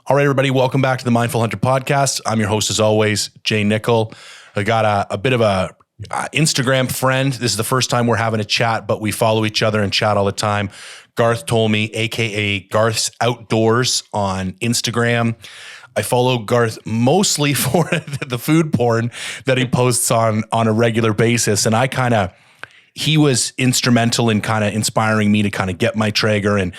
All right, everybody, welcome back to the Mindful Hunter podcast. I'm your host, as always, Jay Nichol. I got a bit of a Instagram friend. This is the first time we're having a chat, but we follow each other and chat all the time. Garth Tolmie, aka Garth's Outdoors on Instagram. I follow Garth mostly for the food porn that he posts on a regular basis, and he was instrumental in kind of inspiring me to kind of get my Traeger, and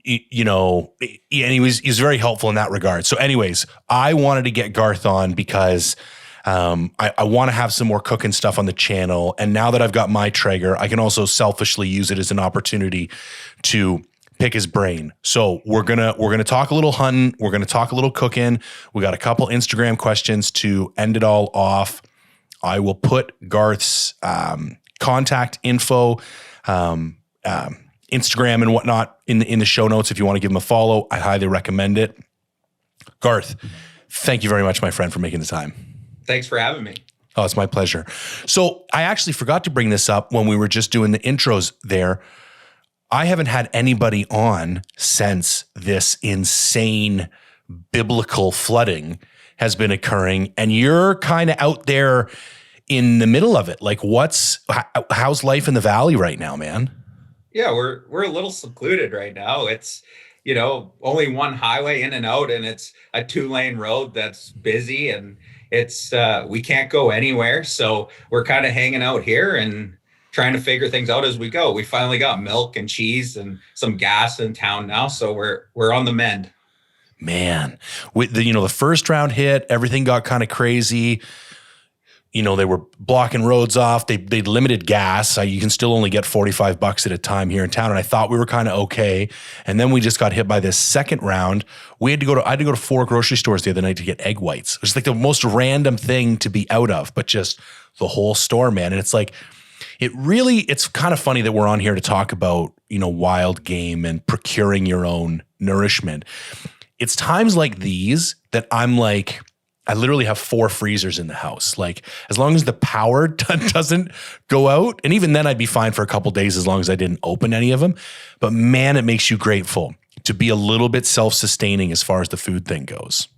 you know, and he was very helpful in that regard. So anyways, I wanted to get Garth on because I want to have some more cooking stuff on the channel. And now that I've got my Traeger, I can also selfishly use it as an opportunity to pick his brain. So we're gonna talk a little hunting. We're gonna talk a little cooking. We got a couple Instagram questions to end it all off. I will put Garth's contact info, Instagram and whatnot in the show notes. If you want to give him a follow, I highly recommend it. Garth, thank you very much, my friend, for making the time. Thanks for having me. Oh, it's my pleasure. So I actually forgot to bring this up when we were just doing the intros there. I haven't had anybody on since this insane biblical flooding has been occurring, and you're kind of out there in the middle of it. Like, how's life in the valley right now, man? Yeah, we're a little secluded right now. It's, only one highway in and out, and it's a 2-lane road that's busy, and it's we can't go anywhere. So we're kind of hanging out here and trying to figure things out as we go. We finally got milk and cheese and some gas in town now, so we're on the mend. Man, with the first round hit, everything got kind of crazy. They were blocking roads off. They limited gas. You can still only get $45 at a time here in town. And I thought we were kind of okay. And then we just got hit by this second round. I had to go to 4 grocery stores the other night to get egg whites. It was like the most random thing to be out of, but just the whole store, man. And it's like, it's kind of funny that we're on here to talk about, wild game and procuring your own nourishment. It's times like these that I'm like, I literally have 4 freezers in the house. Like, as long as the power doesn't go out, and even then I'd be fine for a couple days as long as I didn't open any of them. But man, it makes you grateful to be a little bit self-sustaining as far as the food thing goes.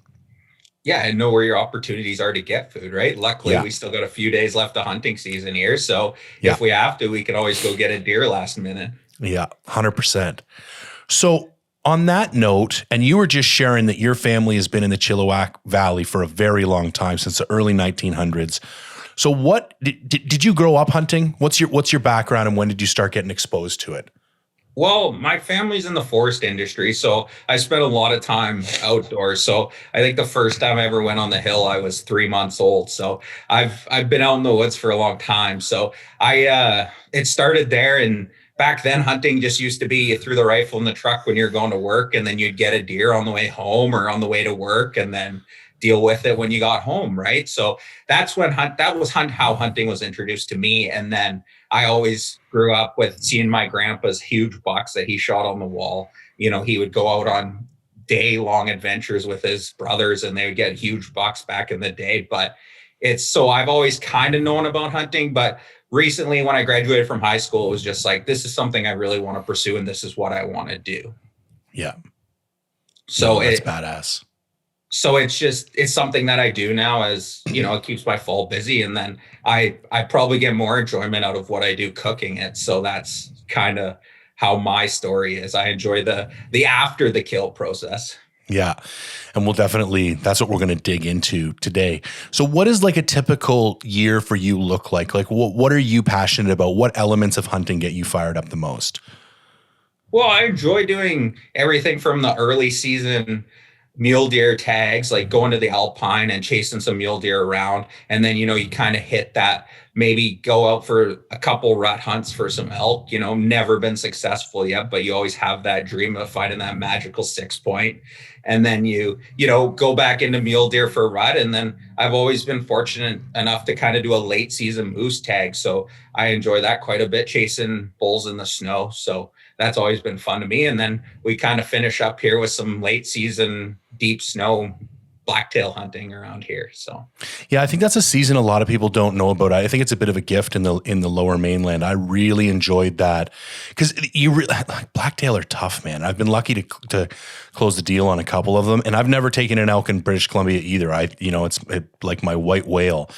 Yeah, and know where your opportunities are to get food, right? Luckily, we still got a few days left of hunting season here. So if we have to, we can always go get a deer last minute. Yeah, 100%. So on that note, and you were just sharing that your family has been in the Chilliwack Valley for a very long time, since the early 1900s. So what did you grow up hunting? What's your background, and when did you start getting exposed to it? Well, my family's in the forest industry, so I spent a lot of time outdoors. So I think the first time I ever went on the hill, I was 3 months old. So I've been out in the woods for a long time. So it started there, and back then, hunting just used to be you threw the rifle in the truck when you're going to work, and then you'd get a deer on the way home or on the way to work, and then deal with it when you got home, right? So that's when how hunting was introduced to me. And then I always grew up with seeing my grandpa's huge bucks that he shot on the wall. He would go out on day-long adventures with his brothers, and they would get huge bucks back in the day. But I've always kind of known about hunting, but recently when I graduated from high school, it was just like, this is something I really want to pursue, and this is what I want to do. Yeah. So that's badass. So it's something that I do now, as it keeps my fall busy. And then I probably get more enjoyment out of what I do cooking it. So that's kind of how my story is. I enjoy the after the kill process. Yeah. And that's what we're going to dig into today. So what does like a typical year for you look like? Like what are you passionate about? What elements of hunting get you fired up the most? Well, I enjoy doing everything from the early season mule deer tags, like going to the Alpine and chasing some mule deer around. And then, you kind of hit that, maybe go out for a couple rut hunts for some elk, never been successful yet, but you always have that dream of finding that magical 6-point. And then you go back into mule deer for a rut. And then I've always been fortunate enough to kind of do a late season moose tag. So I enjoy that quite a bit, chasing bulls in the snow. So that's always been fun to me. And then we kind of finish up here with some late season deep snow blacktail hunting around here. So yeah, I think that's a season a lot of people don't know about. I think it's a bit of a gift in the lower mainland. I really enjoyed that because blacktail are tough, man. I've been lucky to close the deal on a couple of them, and I've never taken an elk in British Columbia either. It's like my white whale.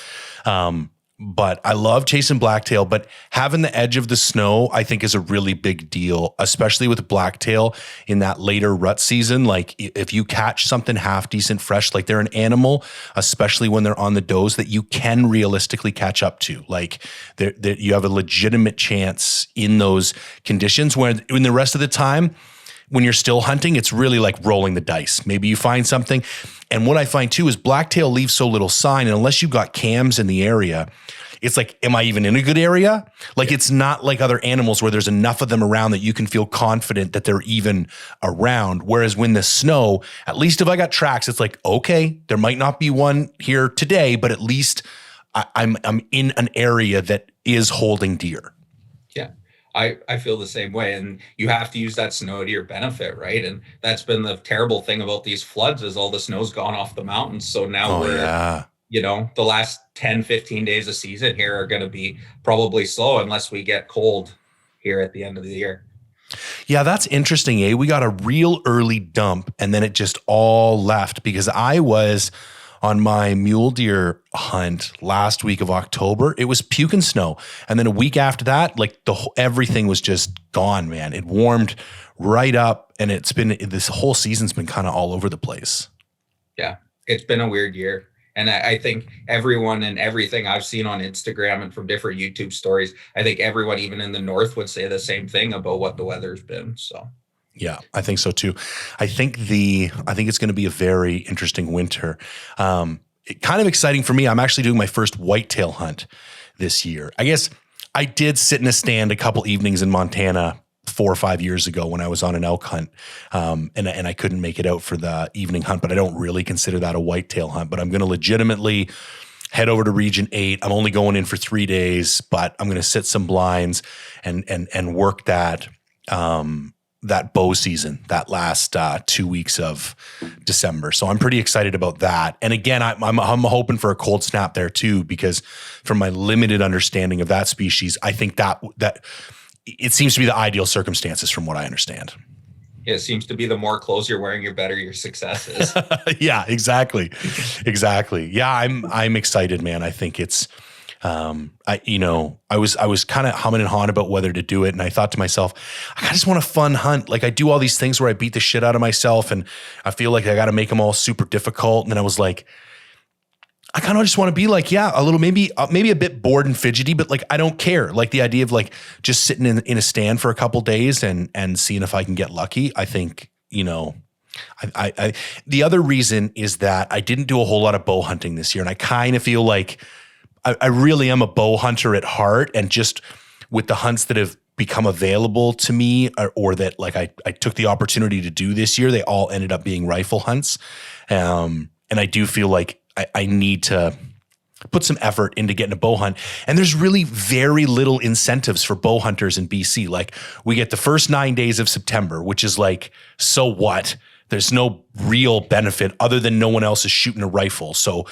But I love chasing blacktail, but having the edge of the snow, I think, is a really big deal, especially with blacktail in that later rut season. Like if you catch something half decent fresh, like they're an animal, especially when they're on the does, that you can realistically catch up to. Like you have a legitimate chance in those conditions, where in the rest of the time, when you're still hunting, it's really like rolling the dice. Maybe you find something. And what I find too is blacktail leaves so little sign. And unless you've got cams in the area, it's like, am I even in a good area? Like, it's not like other animals where there's enough of them around that you can feel confident that they're even around. Whereas when the snow, at least if I got tracks, it's like, okay, there might not be one here today, but at least I'm in an area that is holding deer. Yeah. I feel the same way, and you have to use that snow to your benefit, right? And that's been the terrible thing about these floods is all the snow's gone off the mountains. So now the last 10, 15 days of season here are going to be probably slow unless we get cold here at the end of the year. Yeah, that's interesting, eh? We got a real early dump and then it just all left because I was on my mule deer hunt last week of October. It was puking snow. And then a week after that, like everything was just gone, man. It warmed right up and this whole season's been kind of all over the place. Yeah, it's been a weird year. And I think everyone and everything I've seen on Instagram and from different YouTube stories, I think everyone, even in the North, would say the same thing about what the weather's been. So, yeah, I think so too. I think it's going to be a very interesting winter. Kind of exciting for me. I'm actually doing my first whitetail hunt this year. I guess I did sit in a stand a couple evenings in Montana 4 or 5 years ago when I was on an elk hunt, and I couldn't make it out for the evening hunt, but I don't really consider that a whitetail hunt. But I'm going to legitimately head over to Region 8. I'm only going in for 3 days, but I'm going to sit some blinds and work that bow season, that last 2 weeks of December. So I'm pretty excited about that. And again, I'm hoping for a cold snap there too, because from my limited understanding of that species, I think that it seems to be the ideal circumstances from what I understand. Yeah, it seems to be the more clothes you're wearing, the better your success is. Yeah, exactly. Yeah, I'm excited, man. I think it's, I was kind of humming and hawing about whether to do it. And I thought to myself, I just want a fun hunt. Like I do all these things where I beat the shit out of myself and I feel like I got to make them all super difficult. And then I was like, I kind of just want to be like, yeah, a little, maybe a bit bored and fidgety, but like, I don't care. Like the idea of like just sitting in a stand for a couple days and seeing if I can get lucky. I think, I the other reason is that I didn't do a whole lot of bow hunting this year. And I kind of feel like I really am a bow hunter at heart. And just with the hunts that have become available to me or that like I took the opportunity to do this year, they all ended up being rifle hunts. And I do feel like I need to put some effort into getting a bow hunt. And there's really very little incentives for bow hunters in BC. Like we get the first 9 days of September, which is like, so what? There's no real benefit other than no one else is shooting a rifle. So,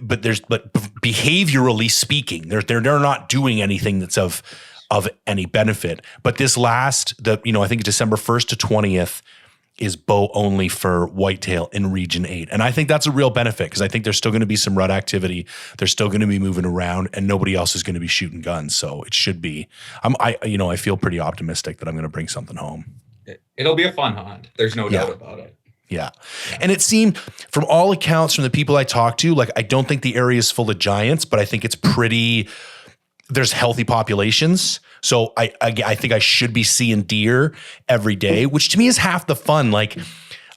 but behaviorally speaking, they're not doing anything that's of any benefit. But this I think December 1st to 20th is bow only for whitetail in Region 8. And I think that's a real benefit because I think there's still going to be some rut activity. They're still going to be moving around and nobody else is going to be shooting guns. So it should be, I feel pretty optimistic that I'm going to bring something home. It'll be a fun hunt. There's no doubt about it. Yeah. And it seemed from all accounts from the people I talked to, like, I don't think the area is full of giants, but I think it's there's healthy populations. So I think I should be seeing deer every day, which to me is half the fun. Like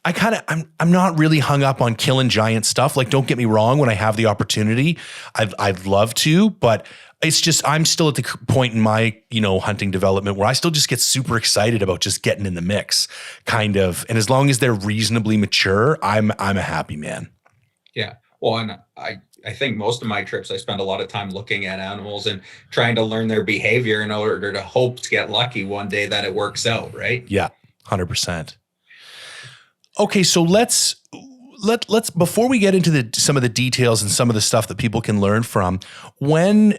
I'm not really hung up on killing giant stuff. Like, don't get me wrong. When I have the opportunity, I'd love to, but it's just, I'm still at the point in my, hunting development where I still just get super excited about just getting in the mix kind of. And as long as they're reasonably mature, I'm a happy man. Yeah. Well, and I think most of my trips, I spend a lot of time looking at animals and trying to learn their behavior in order to hope to get lucky one day that it works out. Right. Yeah. 100%. Okay. So let's let's before we get into some of the details and some of the stuff that people can learn from, when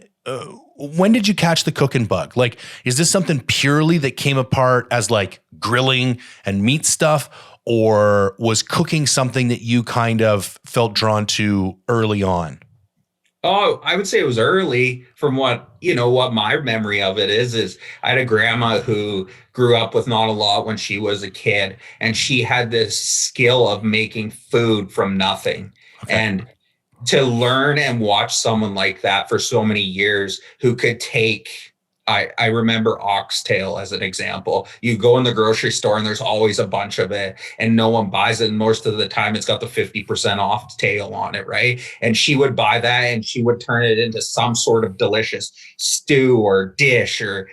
did you catch the cooking bug? Like, is this something purely that came apart as like grilling and meat stuff, or was cooking something that you kind of felt drawn to early on? Oh, I would say it was early. From what my memory of it is I had a grandma who grew up with not a lot when she was a kid, and she had this skill of making food from nothing. Okay. And to learn and watch someone like that for so many years who could take, I remember oxtail as an example. You go in the grocery store and there's always a bunch of it and no one buys it. And most of the time it's got the 50% off tail on it, right? And she would buy that and she would turn it into some sort of delicious stew or dish or,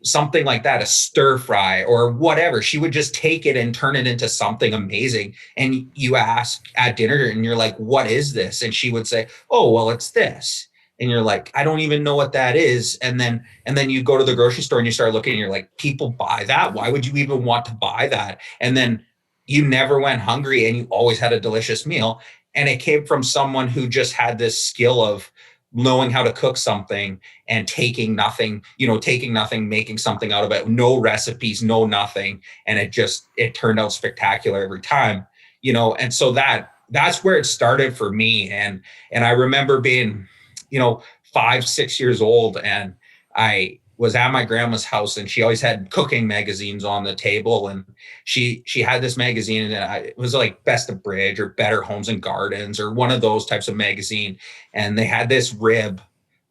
something like that, a stir fry or whatever. She would just take it and turn it into something amazing. And you ask at dinner and you're like, what is this? And she would say, oh, well, it's this. And you're like, I don't even know what that is. And then you go to the grocery store and you start looking and you're like, people buy that. Why would you even want to buy that? And then you never went hungry and you always had a delicious meal. And it came from someone who just had this skill of knowing how to cook something and taking nothing, making something out of it, no recipes, no nothing. And it turned out spectacular every time, and so that's where it started for me. And I remember being, 5-6 years old, and I was at my grandma's house, and she always had cooking magazines on the table. And she had this magazine, and it was like Best of Bridge or Better Homes and Gardens or one of those types of magazine. And they had this rib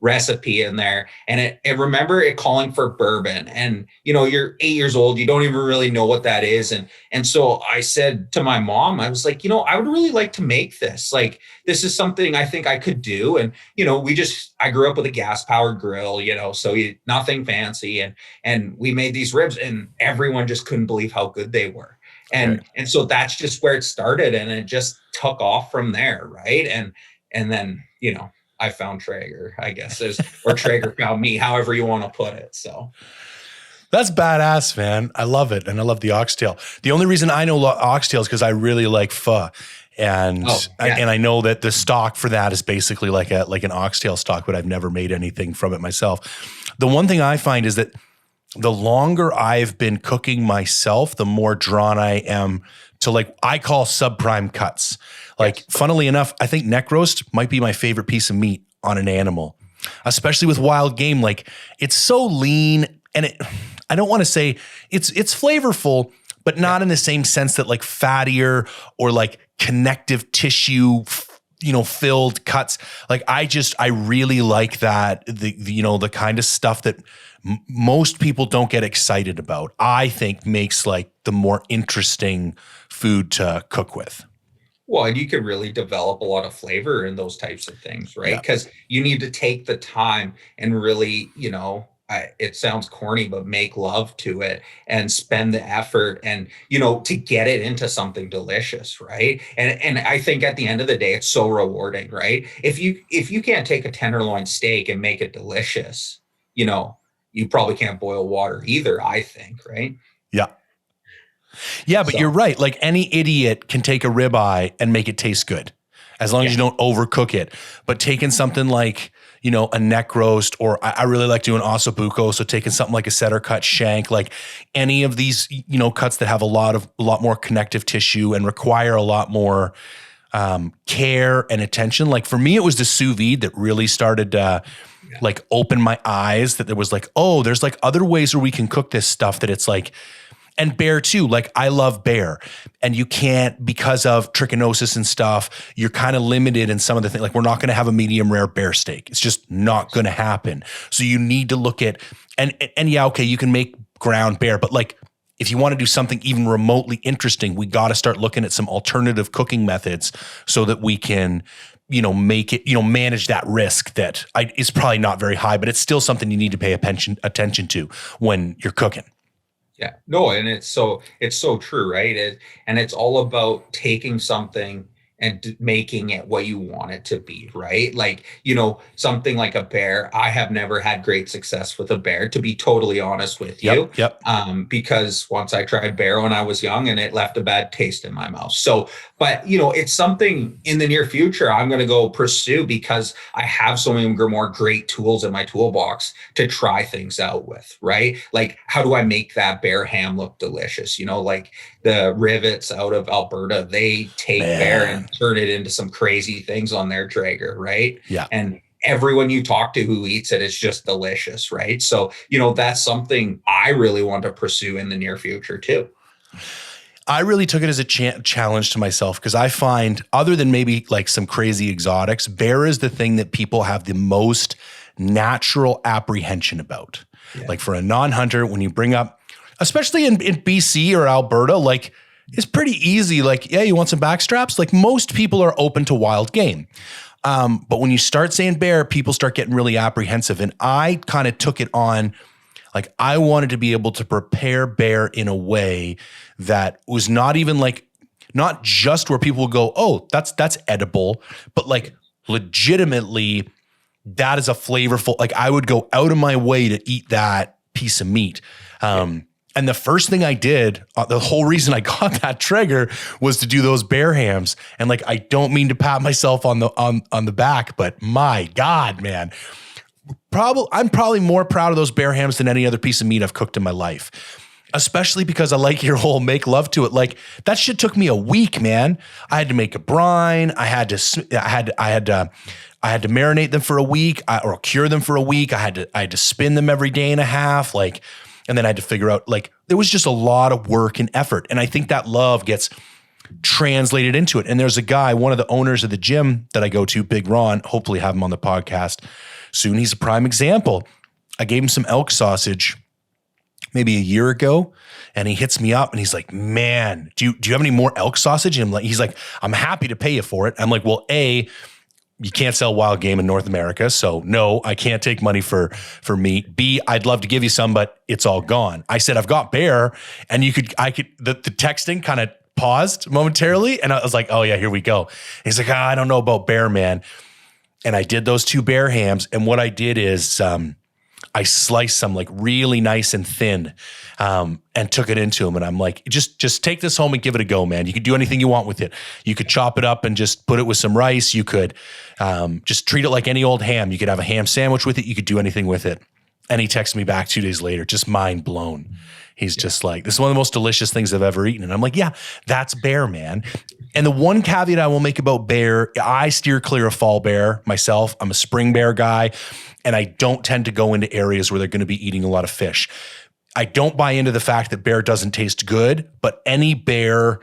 recipe in there, and I remember it calling for bourbon. And you're 8 years old, you don't even really know what that is. And so I said to my mom, I was like, I would really like to make this. Like, this is something I think I could do. And I grew up with a gas powered grill, so nothing fancy, and we made these ribs, and everyone just couldn't believe how good they were. And so that's just where it started, and it just took off from there, right? And then I found Traeger, I guess, or Traeger found me, however you want to put it. So that's badass, man. I love it. And I love the oxtail. The only reason I know oxtail is because I really like pho. And I know that the stock for that is basically like an oxtail stock, but I've never made anything from it myself. The one thing I find is that the longer I've been cooking myself, the more drawn I am to I call subprime cuts. Funnily enough, I think neck roast might be my favorite piece of meat on an animal, especially with wild game. It's so lean, and I don't want to say it's flavorful, but not in the same sense that fattier or connective tissue, filled cuts. I really like that, the kind of stuff that most people don't get excited about, I think makes the more interesting food to cook with. Well, and you can really develop a lot of flavor in those types of things, right? Because you need to take the time and really, it sounds corny, but make love to it and spend the effort and, to get it into something delicious, right? And I think at the end of the day, it's so rewarding, right? If you can't take a tenderloin steak and make it delicious, you probably can't boil water either, I think, right? Yeah. Yeah, but you're right. Any idiot can take a ribeye and make it taste good as long as you don't overcook it. But taking something a neck roast, or I really like doing ossobuco. So taking something like a center cut shank, any of these, cuts that have a lot more connective tissue and require a lot more care and attention. For me, it was the sous vide that really started to open my eyes, that there was there's other ways where we can cook this stuff, that it's and bear too. I love bear, and you can't, because of trichinosis and stuff, you're kind of limited in some of the things. We're not going to have a medium rare bear steak. It's just not going to happen. So you need to look at, and you can make ground bear, but if you want to do something even remotely interesting, we got to start looking at some alternative cooking methods so that we can, make it, manage that risk that is probably not very high, but it's still something you need to pay attention to when you're cooking. Yeah, no, and it's so true, right? And it's all about taking something and making it what you want it to be, right? Like, you know, something like a bear. I have never had great success with a bear, to be totally honest with you. Yep. Because once I tried bear when I was young and it left a bad taste in my mouth. So, but you know, it's something in the near future I'm going to go pursue because I have so many more great tools in my toolbox to try things out with, right? Like, how do I make that bear ham look delicious? You know, like the rivets out of Alberta, they take bear and turn it into some crazy things on their Traeger, right? Yeah. And everyone you talk to who eats it is just delicious, right? So, you know, that's something I really want to pursue in the near future too. I really took it as a challenge to myself because I find, other than maybe like some crazy exotics, bear is the thing that people have the most natural apprehension about. Yeah. Like for a non-hunter, when you bring up, especially in BC or Alberta, like it's pretty easy. Like, yeah, you want some back straps? Like most people are open to wild game. But when you start saying bear, people start getting really apprehensive. And I kind of took it on, like I wanted to be able to prepare bear in a way that was not even like, not just where people will go, oh, that's edible, but like legitimately that is a flavorful, like I would go out of my way to eat that piece of meat. And the first thing I did, the whole reason I got that Traeger was to do those bear hams. And like, I don't mean to pat myself on the back, but my God, man, I'm probably more proud of those bear hams than any other piece of meat I've cooked in my life, especially because I like your whole make love to it. Like that shit took me a week, man. I had to make a brine. I had to marinate them for a week or cure them for a week. I had to spin them every day and a half. Like, and then I had to figure out, like, there was just a lot of work and effort. And I think that love gets translated into it. And there's a guy, one of the owners of the gym that I go to, Big Ron, hopefully have him on the podcast soon. He's a prime example. I gave him some elk sausage maybe a year ago, and he hits me up and he's like, man, do you have any more elk sausage? And he's like, I'm happy to pay you for it. I'm like, well, A, you can't sell wild game in North America. So no, I can't take money for meat. B, I'd love to give you some, but it's all gone. I said, I've got bear. And the texting kind of paused momentarily. And I was like, oh yeah, here we go. And he's like, I don't know about bear, man. And I did those 2 bear hams. And what I did is, I sliced some like really nice and thin, and took it into him. And I'm like, just take this home and give it a go, man. You could do anything you want with it. You could chop it up and just put it with some rice. You could just treat it like any old ham. You could have a ham sandwich with it. You could do anything with it. And he texted me back 2 days later, just mind blown. He's just like, this is one of the most delicious things I've ever eaten. And I'm like, yeah, that's bear, man. And the one caveat I will make about bear, I steer clear of fall bear myself. I'm a spring bear guy, and I don't tend to go into areas where they're going to be eating a lot of fish. I don't buy into the fact that bear doesn't taste good, but any bear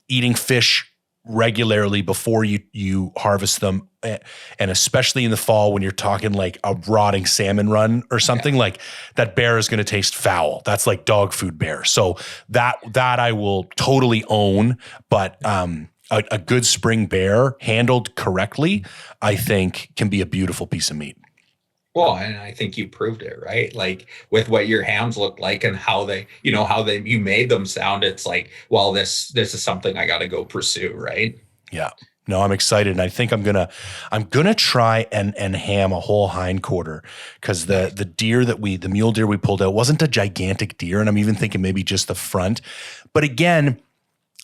eating fish regularly before you harvest them, and especially in the fall when you're talking like a rotting salmon run or something, like that bear is going to taste foul. That's like dog food bear. So that I will totally own, but a good spring bear handled correctly, I think can be a beautiful piece of meat. Well, and I think you proved it, right? Like with what your hams looked like and how you made them sound. It's like, well, this is something I got to go pursue, right? Yeah. No, I'm excited. And I think I'm gonna try and ham a whole hindquarter, because the mule deer we pulled out wasn't a gigantic deer. And I'm even thinking maybe just the front. But again,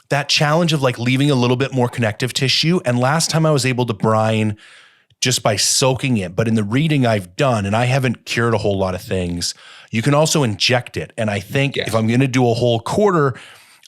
that challenge of like leaving a little bit more connective tissue. And last time I was able to brine just by soaking it. But in the reading I've done, and I haven't cured a whole lot of things, you can also inject it. And I think if I'm going to do a whole quarter,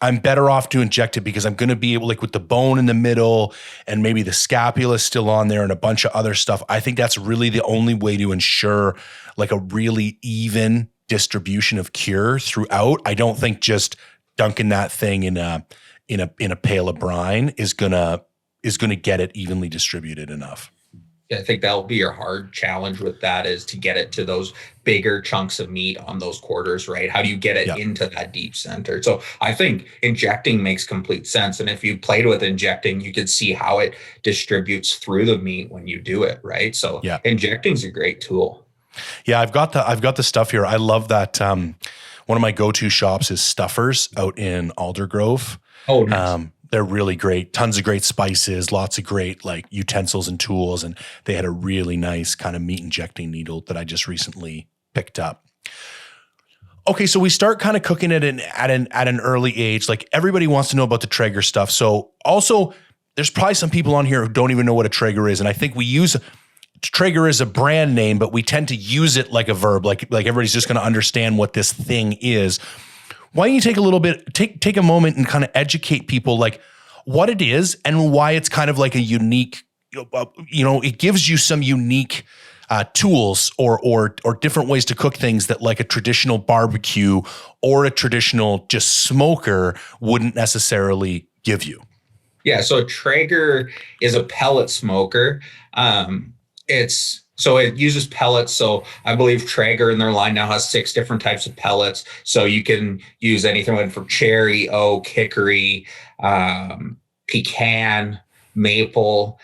I'm better off to inject it, because I'm going to be able, like with the bone in the middle and maybe the scapula still on there and a bunch of other stuff. I think that's really the only way to ensure like a really even distribution of cure throughout. I don't think just dunking that thing in a pail of brine is gonna get it evenly distributed enough. I think that'll be your hard challenge with that, is to get it to those bigger chunks of meat on those quarters, right? How do you get it into that deep center? So I think injecting makes complete sense. And if you played with injecting, you could see how it distributes through the meat when you do it, right? So injecting is a great tool. Yeah, I've got the stuff here. I love that. One of my go-to shops is Stuffers out in Aldergrove. Oh, nice. They're really great. Tons of great spices, lots of great like utensils and tools. And they had a really nice kind of meat injecting needle that I just recently picked up. Okay, so we start kind of cooking it at an early age. Like everybody wants to know about the Traeger stuff. So also, there's probably some people on here who don't even know what a Traeger is, and I think we use Traeger as a brand name, but we tend to use it like a verb. Like everybody's just going to understand what this thing is. Why don't you take a little bit, take a moment and kind of educate people like what it is and why it's kind of like a unique. It gives you some unique tools or different ways to cook things that like a traditional barbecue or a traditional just smoker wouldn't necessarily give you. Yeah, so Traeger is a pellet smoker. It uses pellets. So I believe Traeger in their line now has 6 different types of pellets. So you can use anything from cherry, oak, hickory, pecan, maple.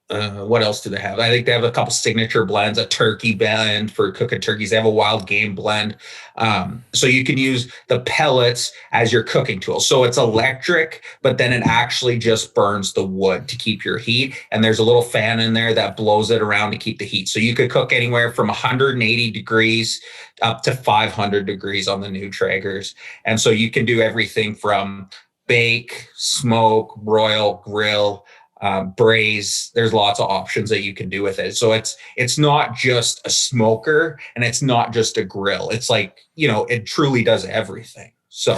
What else do they have? I think they have a couple signature blends, a turkey blend for cooking turkeys. They have a wild game blend. So you can use the pellets as your cooking tool. So it's electric, but then it actually just burns the wood to keep your heat. And there's a little fan in there that blows it around to keep the heat. So you could cook anywhere from 180 degrees up to 500 degrees on the new Traegers. And so you can do everything from bake, smoke, broil, grill, braise. There's lots of options that you can do with it. So it's not just a smoker and it's not just a grill. It's like, it truly does everything. So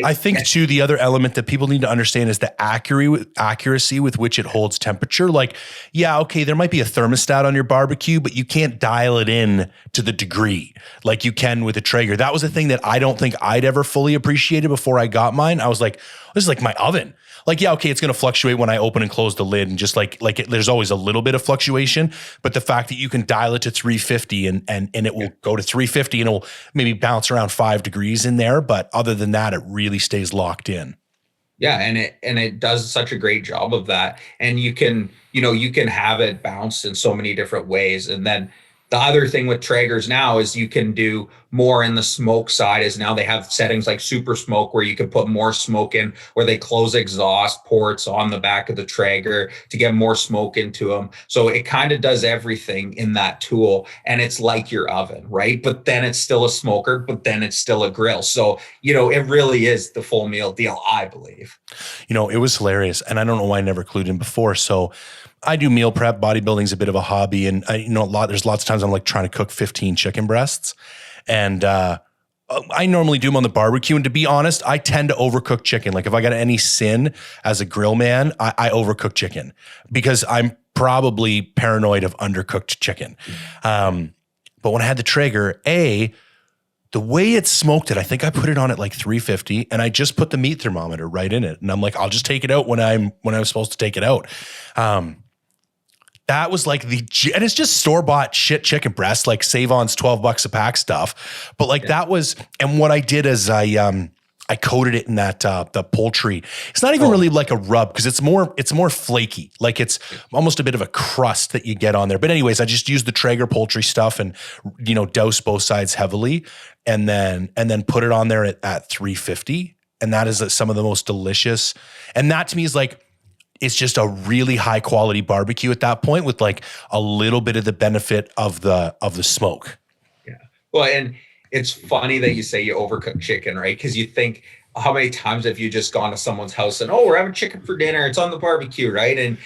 I think too, the other element that people need to understand is the accuracy with which it holds temperature. Like, yeah, okay, there might be a thermostat on your barbecue, but you can't dial it in to the degree like you can with a Traeger. That was a thing that I don't think I'd ever fully appreciated before I got mine. I was like, this is like my oven. Like, yeah, okay, it's going to fluctuate when I open and close the lid, and just there's always a little bit of fluctuation. But the fact that you can dial it to 350 and it will go to 350 and it will maybe bounce around 5 degrees in there, but other than that, it really stays locked in. Yeah, and it does such a great job of that. And you can have it bounce in so many different ways. And then the other thing with Traegers now is you can do more in the smoke side. Is now they have settings like super smoke where you can put more smoke in, where they close exhaust ports on the back of the Traeger to get more smoke into them. So it kind of does everything in that tool, and it's like your oven, right? But then it's still a smoker, but then it's still a grill. So, it really is the full meal deal, I believe. It was hilarious, and I don't know why I never clued in before. So I do meal prep. Bodybuilding's a bit of a hobby, and there's lots of times I'm like trying to cook 15 chicken breasts, and I normally do them on the barbecue. And to be honest, I tend to overcook chicken. Like if I got any sin as a grill man, I overcook chicken because I'm probably paranoid of undercooked chicken. But when I had the Traeger, the way it smoked it, I think I put it on at like 350, and I just put the meat thermometer right in it, and I'm like, I'll just take it out when I'm supposed to take it out. That was like and it's just store-bought shit chicken breast, like Save-On's $12 a pack stuff. But like that was, and what I did is I coated it in that, the poultry. It's not even really like a rub because it's more flaky. Like it's almost a bit of a crust that you get on there. But anyways, I just used the Traeger poultry stuff and, douse both sides heavily and then put it on there at 350. And that is some of the most delicious. And that to me is like, it's just a really high quality barbecue at that point with like a little bit of the benefit of the smoke. Yeah. Well, and it's funny that you say you overcook chicken, right? Because you think, how many times have you just gone to someone's house and, we're having chicken for dinner, it's on the barbecue, right? And,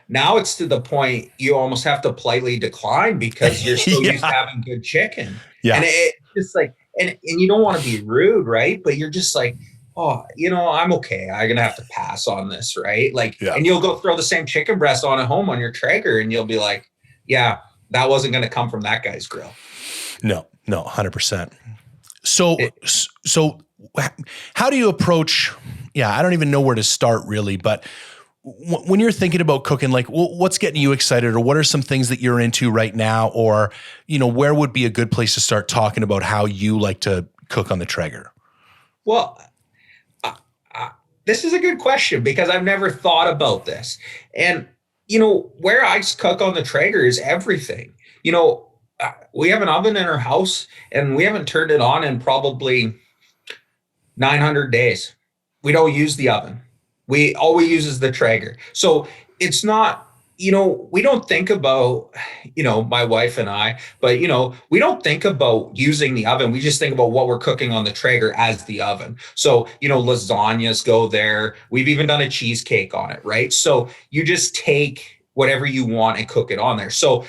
now it's to the point you almost have to politely decline because you're so used to having good chicken. Yeah. And it's just like, and you don't want to be rude, right? But you're just like, I'm okay. I'm going to have to pass on this, right? Like, and you'll go throw the same chicken breast on at home on your Traeger and you'll be like, yeah, that wasn't going to come from that guy's grill. No, 100%. So how do you approach, I don't even know where to start really, but when you're thinking about cooking, like what's getting you excited or what are some things that you're into right now? Or, where would be a good place to start talking about how you like to cook on the Traeger? Well, this is a good question because I've never thought about this. And, where I cook on the Traeger is everything. We have an oven in our house and we haven't turned it on in probably 900 days. We don't use the oven. All we use is the Traeger. So it's not, we don't think about, my wife and I, but we don't think about using the oven. We just think about what we're cooking on the Traeger as the oven. So, lasagnas go there. We've even done a cheesecake on it, right? So you just take whatever you want and cook it on there. So,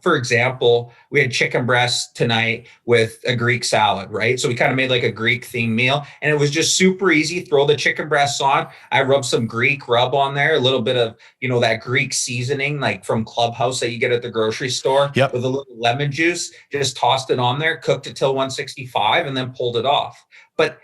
for example, we had chicken breast tonight with a Greek salad, right? So we kind of made like a Greek themed meal, and it was just super easy. Throw the chicken breasts on. I rubbed some Greek rub on there, a little bit of, that Greek seasoning, like from Clubhouse that you get at the grocery store, Yep. with a little lemon juice, just tossed it on there, cooked it till 165 and then pulled it off. But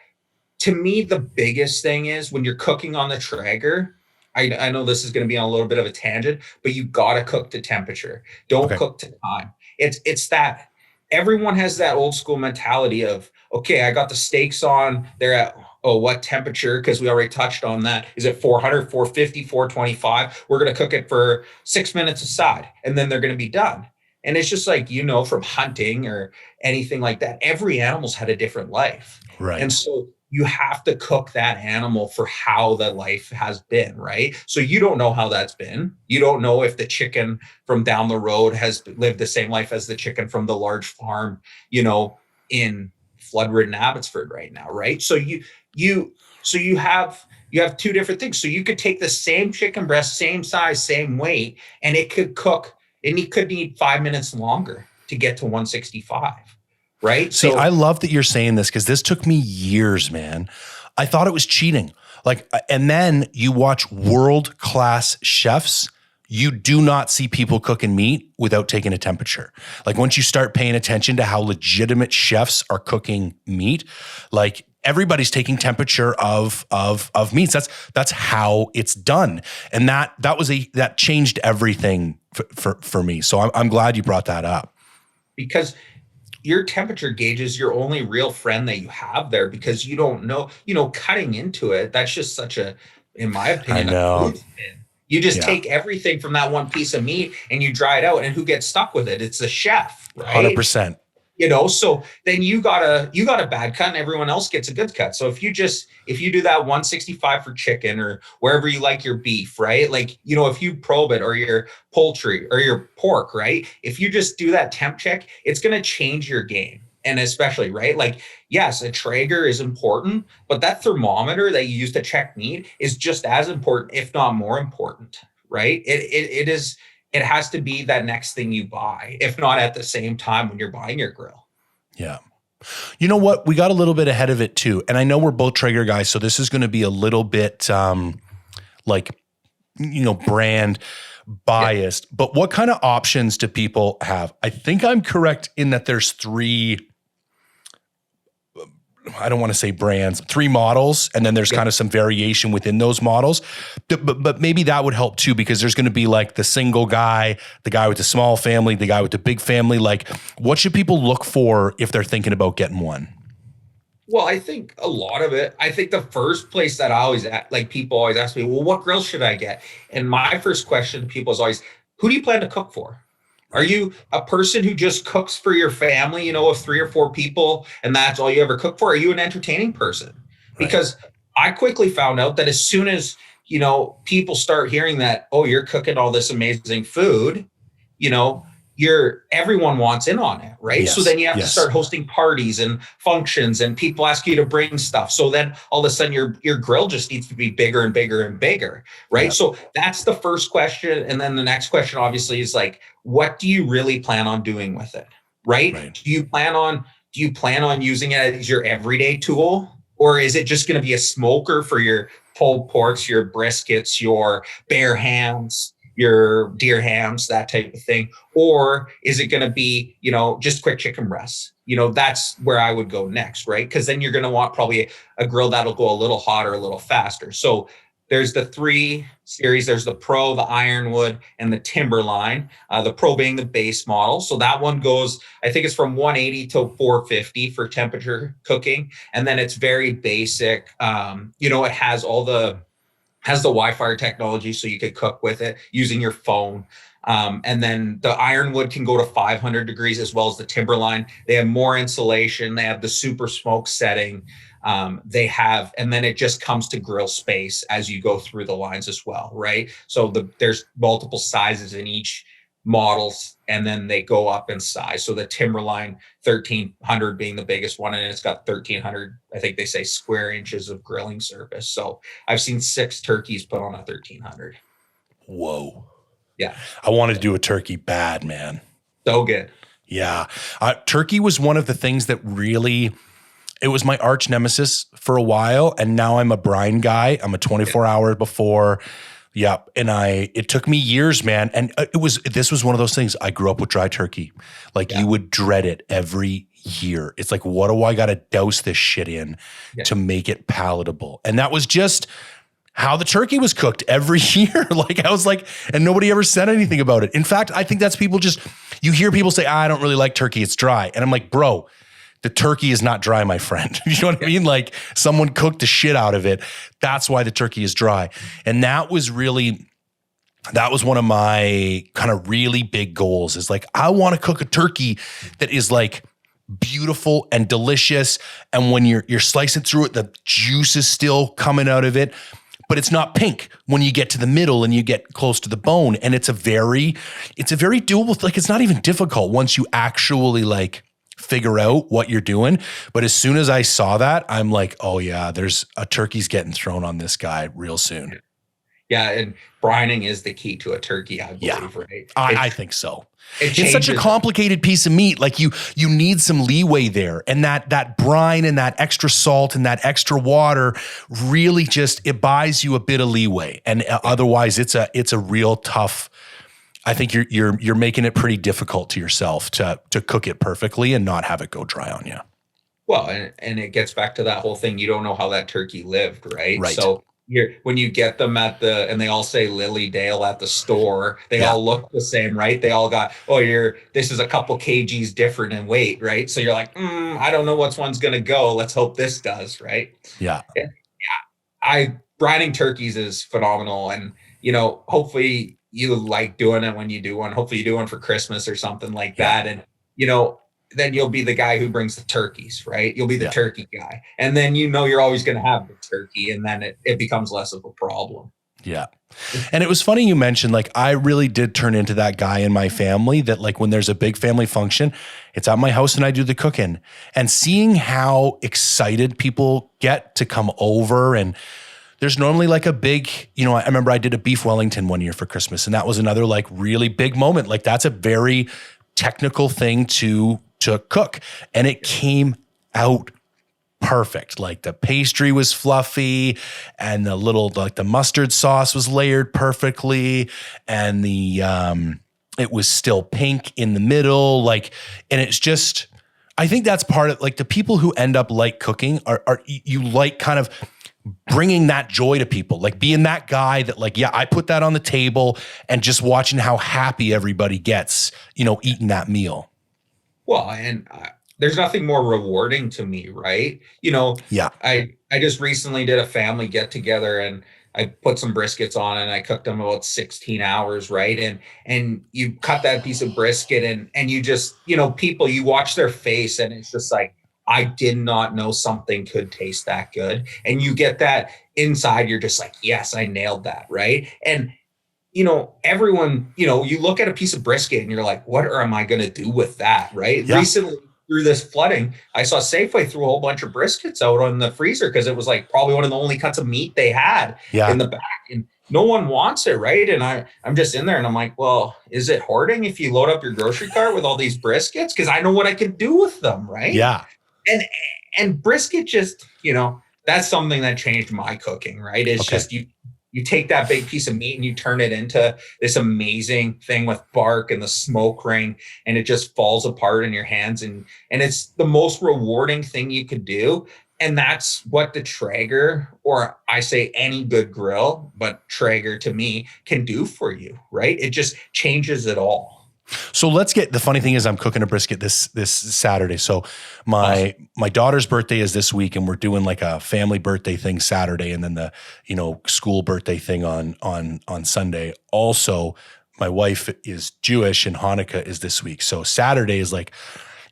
to me, the biggest thing is when you're cooking on the Traeger, I know this is going to be on a little bit of a tangent, but you got to cook to temperature. Don't cook to time. It's that everyone has that old school mentality of, okay, I got the steaks on. They're at, what temperature? Because we already touched on that. Is it 400, 450, 425? We're going to cook it for 6 minutes aside, and then they're going to be done. And it's just like, from hunting or anything like that, every animal's had a different life. Right. And so you have to cook that animal for how the life has been, right? So you don't know how that's been. You don't know if the chicken from down the road has lived the same life as the chicken from the large farm, in flood-ridden Abbotsford right now, right? So you have two different things. So you could take the same chicken breast, same size, same weight, and it could cook, and it could need 5 minutes longer to get to 165. Right. See, I love that you're saying this because this took me years, man. I thought it was cheating. And then you watch world-class chefs. You do not see people cooking meat without taking a temperature. Like once you start paying attention to how legitimate chefs are cooking meat, like everybody's taking temperature of meats. That's how it's done. And that changed everything for me. So I'm glad you brought that up. Because your temperature gauge is your only real friend that you have there, because you don't know, cutting into it. That's just such in my opinion, I know. You just take everything from that one piece of meat and you dry it out, and who gets stuck with it? It's the chef, right? 100%. So then you got a bad cut and everyone else gets a good cut. So if you do that 165 for chicken or wherever you like your beef, right? Like, if you probe it, or your poultry or your pork, right? If you just do that temp check, it's going to change your game. And especially, right? Like, yes, a Traeger is important, but that thermometer that you use to check meat is just as important, if not more important, right? It has to be that next thing you buy, if not at the same time when you're buying your grill. Yeah. You know what? We got a little bit ahead of it too. And I know we're both Traeger guys, so this is going to be a little bit brand biased. But what kind of options do people have? I think I'm correct in that there's 3, I don't want to say brands, 3 models, and then there's kind of some variation within those models. But maybe that would help too, because there's going to be like the single guy, the guy with the small family, the guy with the big family. Like, what should people look for if they're thinking about getting one? Well, I think a lot of it, I think the first place that people always ask me, well, what grill should I get? And my first question to people is always, who do you plan to cook for? Are you a person who just cooks for your family, of 3 or 4 people, and that's all you ever cook for? Are you an entertaining person? Because I quickly found out that as soon as, people start hearing that, oh, you're cooking all this amazing food, everyone wants in on it, right? Yes, so then you have to start hosting parties and functions, and people ask you to bring stuff. So then all of a sudden your grill just needs to be bigger and bigger and bigger, right? Yeah. So that's the first question. And then the next question obviously is like, what do you really plan on doing with it, right? Do you plan on using it as your everyday tool? Or is it just going to be a smoker for your pulled porks, your briskets, your bear hams, your deer hams, that type of thing? Or is it going to be, just quick chicken breasts? That's where I would go next, right? Because then you're going to want probably a grill that'll go a little hotter, a little faster. So there's the 3 series. There's the Pro, the Ironwood, and the Timberline. The Pro being the base model. So that one goes, I think it's from 180 to 450 for temperature cooking. And then it's very basic. It has all the has the Wi-Fi technology, so you could cook with it using your phone. And then the ironwood can go to 500 degrees, as well as the timberline. They have more insulation. They have the super smoke setting. And then it just comes to grill space as you go through the lines as well, right? So there's multiple sizes in each models, and then they go up in size. So the timberline 1300 being the biggest one, and it's got 1300, I think they say, square inches of grilling surface. So I've seen 6 turkeys put on a 1300. Whoa. Yeah. I wanted to do a turkey bad, man. So good. Yeah. Turkey was one of the things that really, it was my arch nemesis for a while. And now I'm a brine guy. I'm a 24 hour before. Yeah. And it took me years, man. And this was one of those things. I grew up with dry turkey. Like you would dread it every year. It's like, what do I got to douse this shit in to make it palatable? And that was just how the turkey was cooked every year. Like I was like, and nobody ever said anything about it. In fact, I think that's you hear people say, I don't really like turkey. It's dry. And I'm like, bro, the turkey is not dry, my friend. You know what I mean? Like someone cooked the shit out of it. That's why the turkey is dry. And that was one of my kind of really big goals, is like, I want to cook a turkey that is like beautiful and delicious. And when you're slicing through it, the juice is still coming out of it, but it's not pink when you get to the middle and you get close to the bone. And it's a very doable, like it's not even difficult once you actually like figure out what you're doing. But as soon as I saw that, I'm like, oh yeah, there's a turkey's getting thrown on this guy real soon. Yeah. And brining is the key to a turkey, I believe, right? I think so. It's such a complicated piece of meat. Like you need some leeway there. And that brine and that extra salt and that extra water really it buys you a bit of leeway. And otherwise it's a real tough, I think you're making it pretty difficult to yourself to cook it perfectly and not have it go dry on you. Well, and it gets back to that whole thing. You don't know how that turkey lived, right? Right. So when you get them and they all say Lilydale at the store, they all look the same, right? They all got, this is a couple kgs different in weight, right? So you're like, I don't know which one's going to go. Let's hope this does, right? Yeah. Brining turkeys is phenomenal. And, hopefully you like doing it when you do one. Hopefully you do one for Christmas or something like that. And, then you'll be the guy who brings the turkeys, right? You'll be the turkey guy. And then you're always going to have the turkey, and then it becomes less of a problem. Yeah. And it was funny you mentioned, like, I really did turn into that guy in my family that, like, when there's a big family function, it's at my house and I do the cooking. And seeing how excited people get to come over, and there's normally like a big, I remember I did a beef Wellington one year for Christmas, and that was another like really big moment. Like that's a very technical thing to cook, and it came out perfect. Like the pastry was fluffy, and the mustard sauce was layered perfectly, and it was still pink in the middle. Like, and it's just, I think that's part of like the people who end up like cooking are you like kind of bringing that joy to people, like being that guy that like, I put that on the table, and just watching how happy everybody gets, eating that meal. Well, and there's nothing more rewarding to me, right? I just recently did a family get together, and I put some briskets on, and I cooked them about 16 hours, right? And you cut that piece of brisket, and you just, people, you watch their face, and it's just like, I did not know something could taste that good. And you get that inside, you're just like, yes, I nailed that, right? And everyone, you look at a piece of brisket and you're like, what am I going to do with that? Right. Yeah. Recently through this flooding, I saw Safeway threw a whole bunch of briskets out on the freezer, because it was like probably one of the only cuts of meat they had in the back, and no one wants it. Right. And I'm just in there and I'm like, well, is it hoarding if you load up your grocery cart with all these briskets? Cause I know what I can do with them. Right. Yeah. And brisket just, that's something that changed my cooking. Right. It's just, you take that big piece of meat and you turn it into this amazing thing with bark and the smoke ring, and it just falls apart in your hands. And it's the most rewarding thing you could do. And that's what the Traeger, or I say any good grill, but Traeger to me can do for you, right? It just changes it all. So the funny thing is I'm cooking a brisket this Saturday. So my daughter's birthday is this week and we're doing like a family birthday thing Saturday and then the, school birthday thing on Sunday. Also, my wife is Jewish and Hanukkah is this week. So Saturday is like,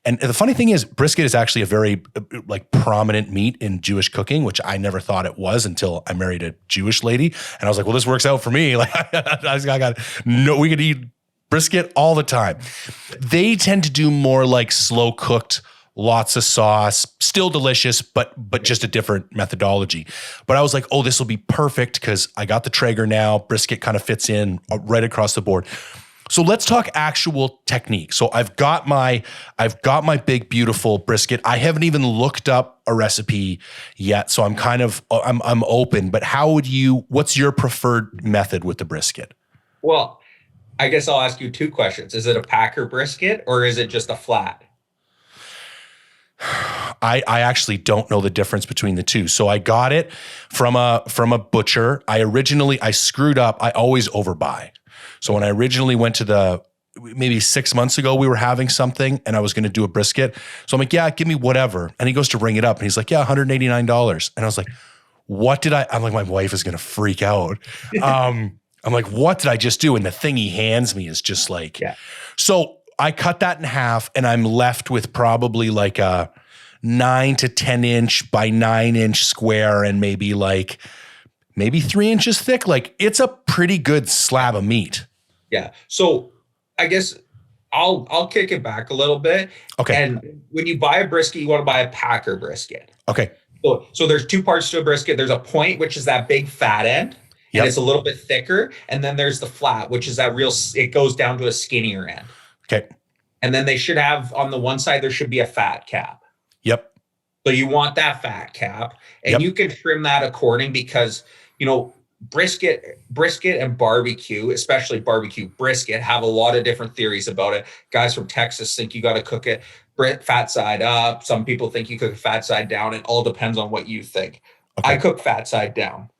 and the funny thing is brisket is actually a very like prominent meat in Jewish cooking, which I never thought it was until I married a Jewish lady. And I was like, well, this works out for me. Like we could eat brisket all the time. They tend to do more like slow cooked, lots of sauce, still delicious, but just a different methodology. But I was like, oh, this will be perfect because I got the Traeger now. Brisket kind of fits in right across the board. So let's talk actual technique. So I've got my big, beautiful brisket. I haven't even looked up a recipe yet. So I'm open, but what's your preferred method with the brisket? Well, I guess I'll ask you two questions. Is it a packer brisket or is it just a flat? I actually don't know the difference between the two. So I got it from a butcher. I screwed up. I always overbuy. So when I originally went to maybe 6 months ago, we were having something and I was going to do a brisket. So I'm like, yeah, give me whatever. And he goes to ring it up and he's like, yeah, $189. And I was like, I'm like, my wife is going to freak out. I'm like, what did I just do? And the thing he hands me is just like, yeah. So I cut that in half and I'm left with probably like a 9 to 10 inch by 9 inch square and maybe 3 inches thick. Like it's a pretty good slab of meat. Yeah. So I guess I'll kick it back a little bit. Okay. And when you buy a brisket, you want to buy a packer brisket. Okay. So there's two parts to a brisket. There's a point, which is that big fat end. And it's a little bit thicker. And then there's the flat, which is that it goes down to a skinnier end. Okay. And then they should have on the one side, there should be a fat cap. Yep. So you want that fat cap and you can trim that according because, brisket and barbecue, especially barbecue brisket, have a lot of different theories about it. Guys from Texas think you got to cook it fat side up. Some people think you cook it fat side down. It all depends on what you think. Okay. I cook fat side down.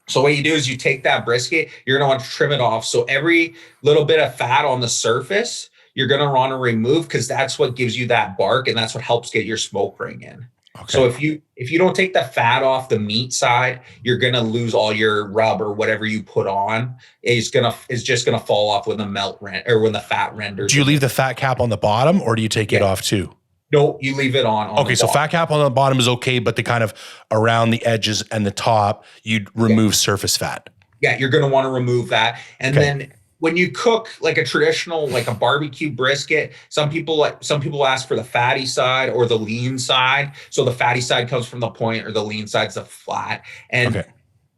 So what you do is you take that brisket, you're going to want to trim it off. So every little bit of fat on the surface, you're going to want to remove because that's what gives you that bark and that's what helps get your smoke ring in. Okay. So if you don't take the fat off the meat side, you're going to lose all your rub or whatever you put on. It's just going to fall off when the fat renders. Do you leave the fat cap on the bottom or do you take it off too? No, you leave it on. Okay, so fat cap on the bottom is okay, but the kind of around the edges and the top, you'd remove surface fat. Yeah, you're going to want to remove that. And then when you cook like a traditional, like a barbecue brisket, some people ask for the fatty side or the lean side. So the fatty side comes from the point or the lean side's the flat. And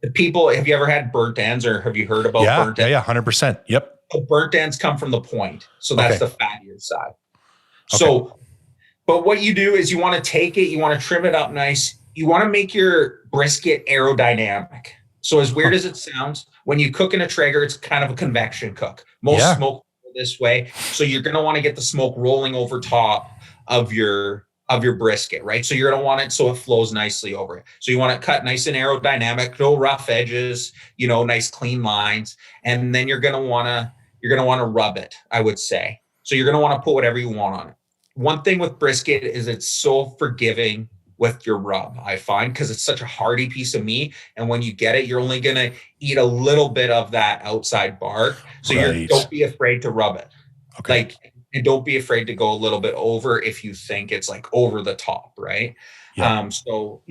the people, have you ever had burnt ends or have you heard about burnt ends? Yeah, 100%. Yep. So burnt ends come from the point. So that's the fattier side. Okay. So, but what you do is you want to take it, you want to trim it up nice. You want to make your brisket aerodynamic. So as weird as it sounds, when you cook in a Traeger, it's kind of a convection cook. Most smoke this way. So you're going to want to get the smoke rolling over top of your brisket, right? So you're going to want it so it flows nicely over it. So you want it cut nice and aerodynamic, no rough edges, nice clean lines. And then you're going to want to rub it, I would say. So you're going to want to put whatever you want on it. One thing with brisket is it's so forgiving with your rub, I find, because it's such a hearty piece of meat. And when you get it, you're only going to eat a little bit of that outside bark. So don't be afraid to rub it. Okay. And don't be afraid to go a little bit over if you think it's like over the top, right? Yeah. So,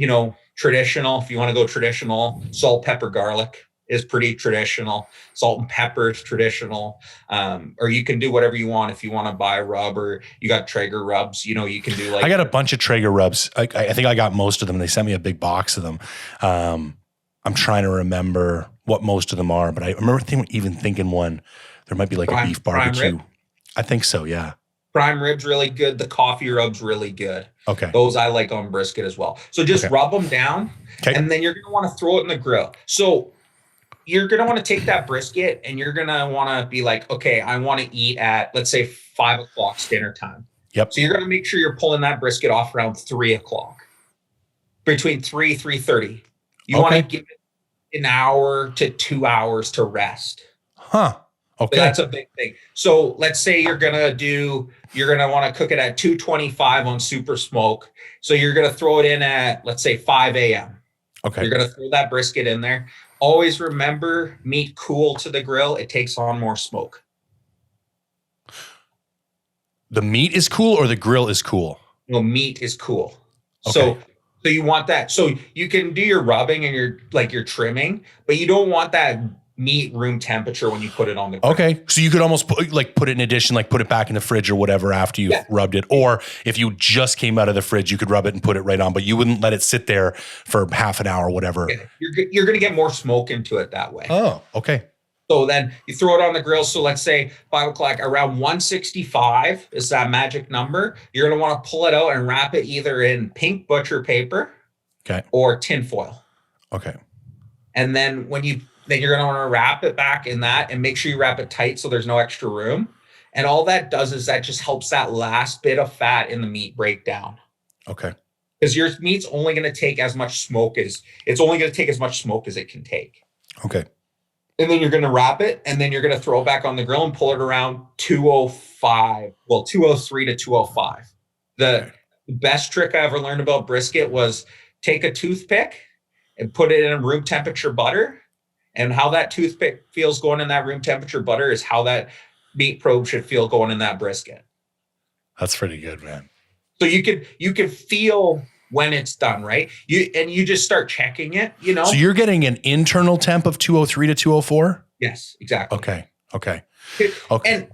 traditional, if you want to go traditional, salt, pepper, garlic is pretty traditional. Salt and pepper is traditional. Or you can do whatever you want. If you want to buy a rub or you got Traeger Rubs, you can do I got a bunch of Traeger Rubs. I think I got most of them. They sent me a big box of them. I'm trying to remember what most of them are, but I remember even thinking one, there might be like a beef barbecue. I think so. Yeah. Prime rib's really good. The coffee rub's really good. Okay. Those I like on brisket as well. So just rub them down and then you're going to want to throw it in the grill. So you're going to want to take that brisket and you're going to want to be like, okay, I want to eat at, let's say 5 o'clock dinner time. Yep. So you're going to make sure you're pulling that brisket off around 3 o'clock, between 3:30. You want to give it an hour to 2 hours to rest. Huh. Okay. That's a big thing. So let's say you're going to want to cook it at 225 on super smoke. So you're going to throw it in at, let's say 5 a.m. Okay. You're going to throw that brisket in there. Always remember, meat cool to the grill. It takes on more smoke. The meat is cool or the grill is cool? No, meat is cool. Okay. So you want that. So you can do your rubbing and your trimming, but you don't want that meat room temperature when you put it on the grill. Okay. So you could almost put it in addition, like put it back in the fridge or whatever after you rubbed it. Or if you just came out of the fridge, you could rub it and put it right on, but you wouldn't let it sit there for half an hour or whatever. Yeah. You're going to get more smoke into it that way. Oh, okay. So then you throw it on the grill. So let's say 5 o'clock, around 165 is that magic number. You're going to want to pull it out and wrap it either in pink butcher paper or tin foil. Okay. And then then you're going to want to wrap it back in that and make sure you wrap it tight so there's no extra room. And all that does is that just helps that last bit of fat in the meat break down. Okay. Because your meat's only going to take as much smoke as it can take. Okay. And then you're going to wrap it, and then you're going to throw it back on the grill and pull it around 203 to 205. The best trick I ever learned about brisket was take a toothpick and put it in room temperature butter. And how that toothpick feels going in that room temperature butter is how that meat probe should feel going in that brisket. That's pretty good, man. So you can feel when it's done, right? You just start checking it, So you're getting an internal temp of 203 to 204? Yes, exactly. Okay. And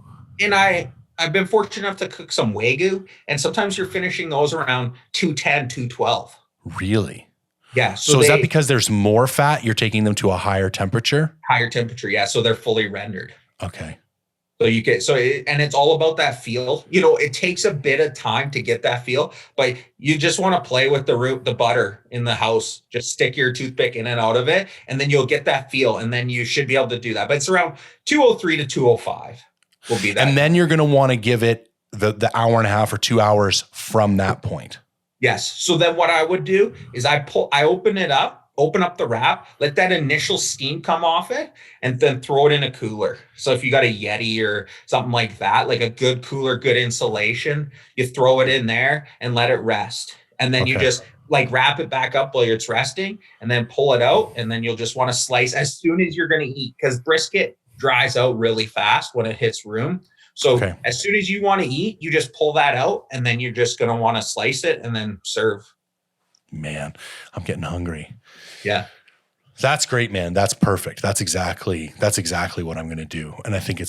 I've been fortunate enough to cook some Wagyu, and sometimes you're finishing those around 210, 212. Really? Yeah. So is that because there's more fat? You're taking them to a higher temperature? Higher temperature, yeah. So they're fully rendered. Okay. So and it's all about that feel. It takes a bit of time to get that feel, but you just want to play with the butter in the house. Just stick your toothpick in and out of it, and then you'll get that feel, and then you should be able to do that. But it's around 203 to 205 will be that. And then you're going to want to give it the hour and a half or 2 hours from that point. Yes. So then what I would do is I open up the wrap, let that initial steam come off it, and then throw it in a cooler. So if you got a Yeti or something like that, like a good cooler, good insulation, you throw it in there and let it rest. And then you just wrap it back up while it's resting, and then pull it out. And then you'll just want to slice as soon as you're going to eat, because brisket dries out really fast when it hits room. So as soon as you want to eat, you just pull that out, and then you're just going to want to slice it and then serve. Man, I'm getting hungry. Yeah. That's great, man. That's perfect. That's exactly what I'm going to do. And I think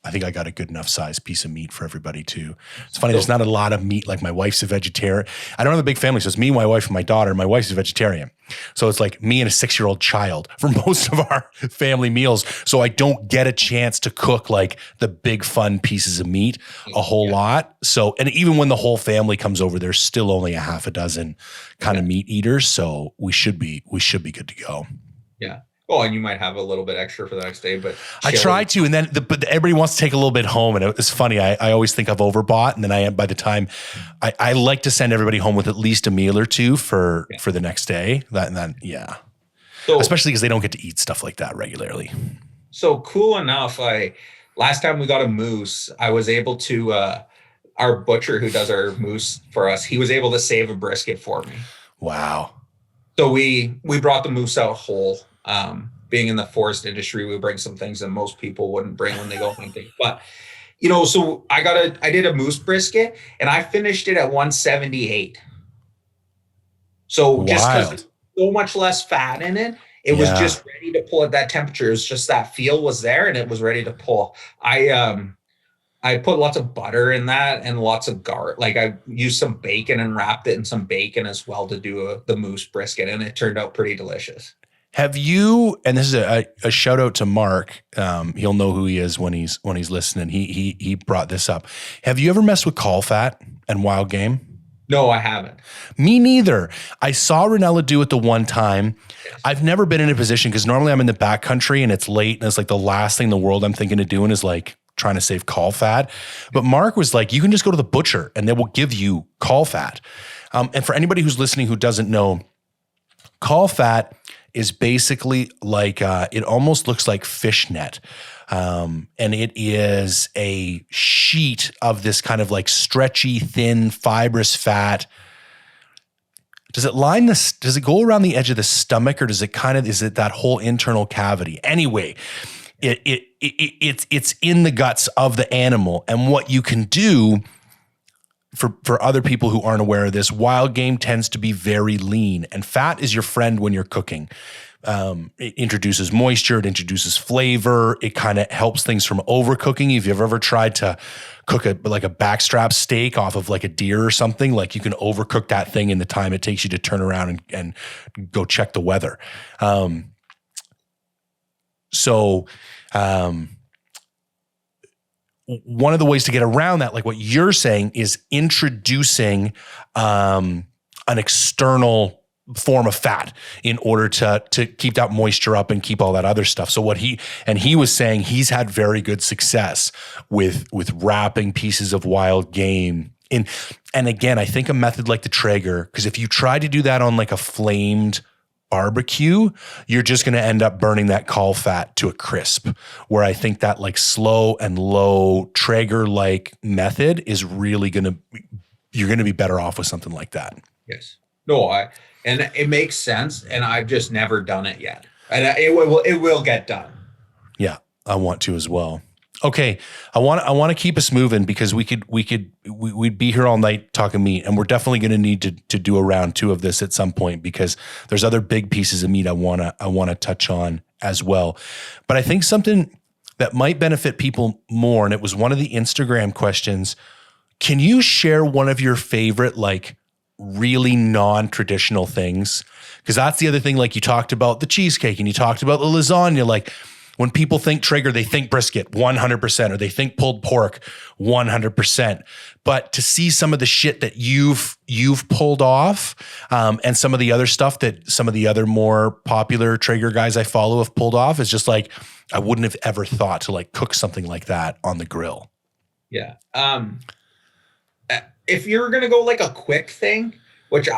I think I got a good enough size piece of meat for everybody too. It's funny. There's not a lot of meat. Like my wife's a vegetarian. I don't have a big family. So it's me, my wife, and my daughter. My wife's a vegetarian. So it's like me and a 6-year-old child for most of our family meals. So I don't get a chance to cook like the big fun pieces of meat a whole lot. So, and even when the whole family comes over, there's still only a half a dozen kind of meat eaters. So we should be good to go. Yeah. Oh, and you might have a little bit extra for the next day, but I try to, and then but everybody wants to take a little bit home, and it's funny. I always think I've overbought, and then by the time I like to send everybody home with at least a meal or two for the next day. So, especially because they don't get to eat stuff like that regularly. So cool enough. Last time we got a moose, I was able to our butcher who does our moose for us. He was able to save a brisket for me. Wow. So we brought the moose out whole. Being in the forest industry, we bring some things that most people wouldn't bring when they go hunting. But, so I did a moose brisket, and I finished it at 178. So just because there's so much less fat in it, it was just ready to pull at that temperature. It was just that feel was there, and it was ready to pull. I put lots of butter in that and lots of garlic. Like I used some bacon and wrapped it in some bacon as well to do the moose brisket, and it turned out pretty delicious. Have you, and this is a shout out to Mark, he'll know who he is when he's listening. He brought this up. Have you ever messed with call fat and wild game? No, I haven't. Me neither. I saw Ranella do it the one time. Yes. I've never been in a position, because normally I'm in the backcountry and it's late, and it's like the last thing in the world I'm thinking of doing is like trying to save call fat. But Mark was like, you can just go to the butcher and they will give you call fat. And for anybody who's listening who doesn't know, call fat is basically like, it almost looks like fishnet. And it is a sheet of this kind of like stretchy, thin, fibrous fat. Does it go around the edge of the stomach, or is it that whole internal cavity? Anyway, it's in the guts of the animal. And what you can do for other people who aren't aware of this, wild game tends to be very lean, and fat is your friend when you're cooking. It introduces moisture, it introduces flavor, it kind of helps things from overcooking. If you've ever tried to cook a backstrap steak off of like a deer or something, like you can overcook that thing in the time it takes you to turn around and go check the weather. One of the ways to get around that, like what you're saying, is introducing an external form of fat in order to keep that moisture up and keep all that other stuff. So he was saying he's had very good success with wrapping pieces of wild game in. And again, I think a method like the Traeger, because if you try to do that on like a flamed barbecue, you're just going to end up burning that caul fat to a crisp, where I think that like slow and low Traeger like method is really you're going to be better off with something like that. Yes. No, and it makes sense, and I've just never done it yet. And it will get done. Yeah, I want to as well. Okay, I want to keep us moving, because we'd be here all night talking meat, and we're definitely going to need to do a round 2 of this at some point, because there's other big pieces of meat I want to touch on as well. But I think something that might benefit people more, and it was one of the Instagram questions. Can you share one of your favorite like really non-traditional things? Because that's the other thing. Like you talked about the cheesecake and you talked about the lasagna. Like when people think Traeger, they think brisket 100%, or they think pulled pork 100%. But to see some of the shit that you've pulled off, and some of the other stuff that some of the other more popular Traeger guys I follow have pulled off, is just like, I wouldn't have ever thought to like cook something like that on the grill. Yeah. If you're going to go like a quick thing, which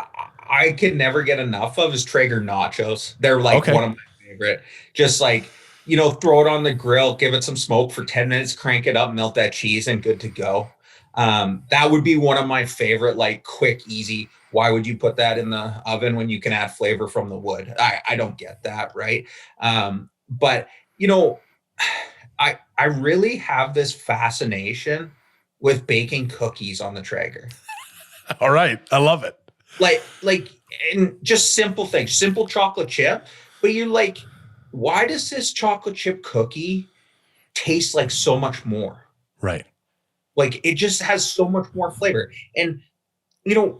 I can never get enough of, is Traeger Nachos. They're like one of my favorite. Just like, throw it on the grill, give it some smoke for 10 minutes, crank it up, melt that cheese, and good to go. That would be one of my favorite, like quick, easy. Why would you put that in the oven when you can add flavor from the wood? I don't get that, right? But, I really have this fascination with baking cookies on the Traeger. All right. I love it. Like, and just simple things, simple chocolate chip, but you're like, why does this chocolate chip cookie taste like so much more? Right. Like it just has so much more flavor. And,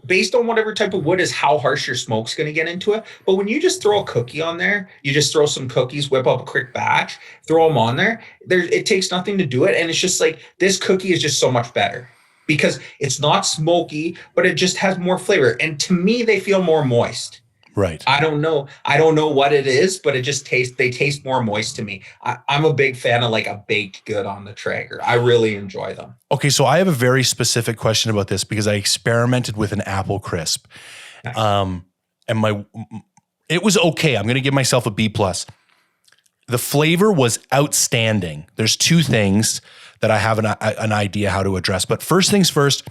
based on whatever type of wood is how harsh your smoke's going to get into it. But when you just throw a cookie on there, you just throw some cookies, whip up a quick batch, throw them on there. It takes nothing to do it. And it's just like, this cookie is just so much better because it's not smoky, but it just has more flavor. And to me, they feel more moist. Right. I don't know what it is, but they taste more moist to me. I'm a big fan of like a baked good on the Traeger. I really enjoy them. Okay. So I have a very specific question about this, because I experimented with an apple crisp. Nice. And it was okay. I'm going to give myself a B+. The flavor was outstanding. There's 2 things that I have an idea how to address. But first things first,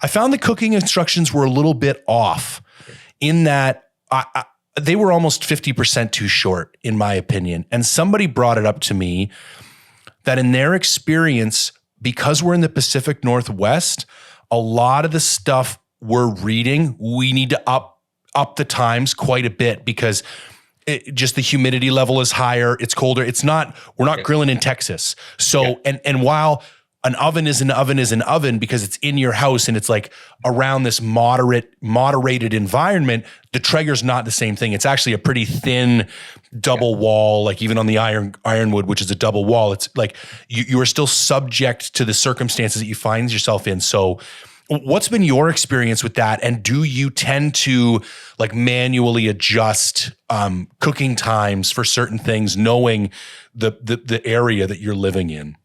I found the cooking instructions were a little bit off, in that they were almost 50% too short, in my opinion. And somebody brought it up to me that in their experience, because we're in the Pacific Northwest, a lot of the stuff we're reading, we need to up the times quite a bit, because just the humidity level is higher. It's colder. We're not grilling in Texas. So, and while an oven is an oven because it's in your house and it's like around this moderated environment, the Traeger's not the same thing. It's actually a pretty thin double wall, like even on the ironwood, which is a double wall. It's like you are still subject to the circumstances that you find yourself in. So what's been your experience with that? And do you tend to like manually adjust cooking times for certain things, knowing the area that you're living in?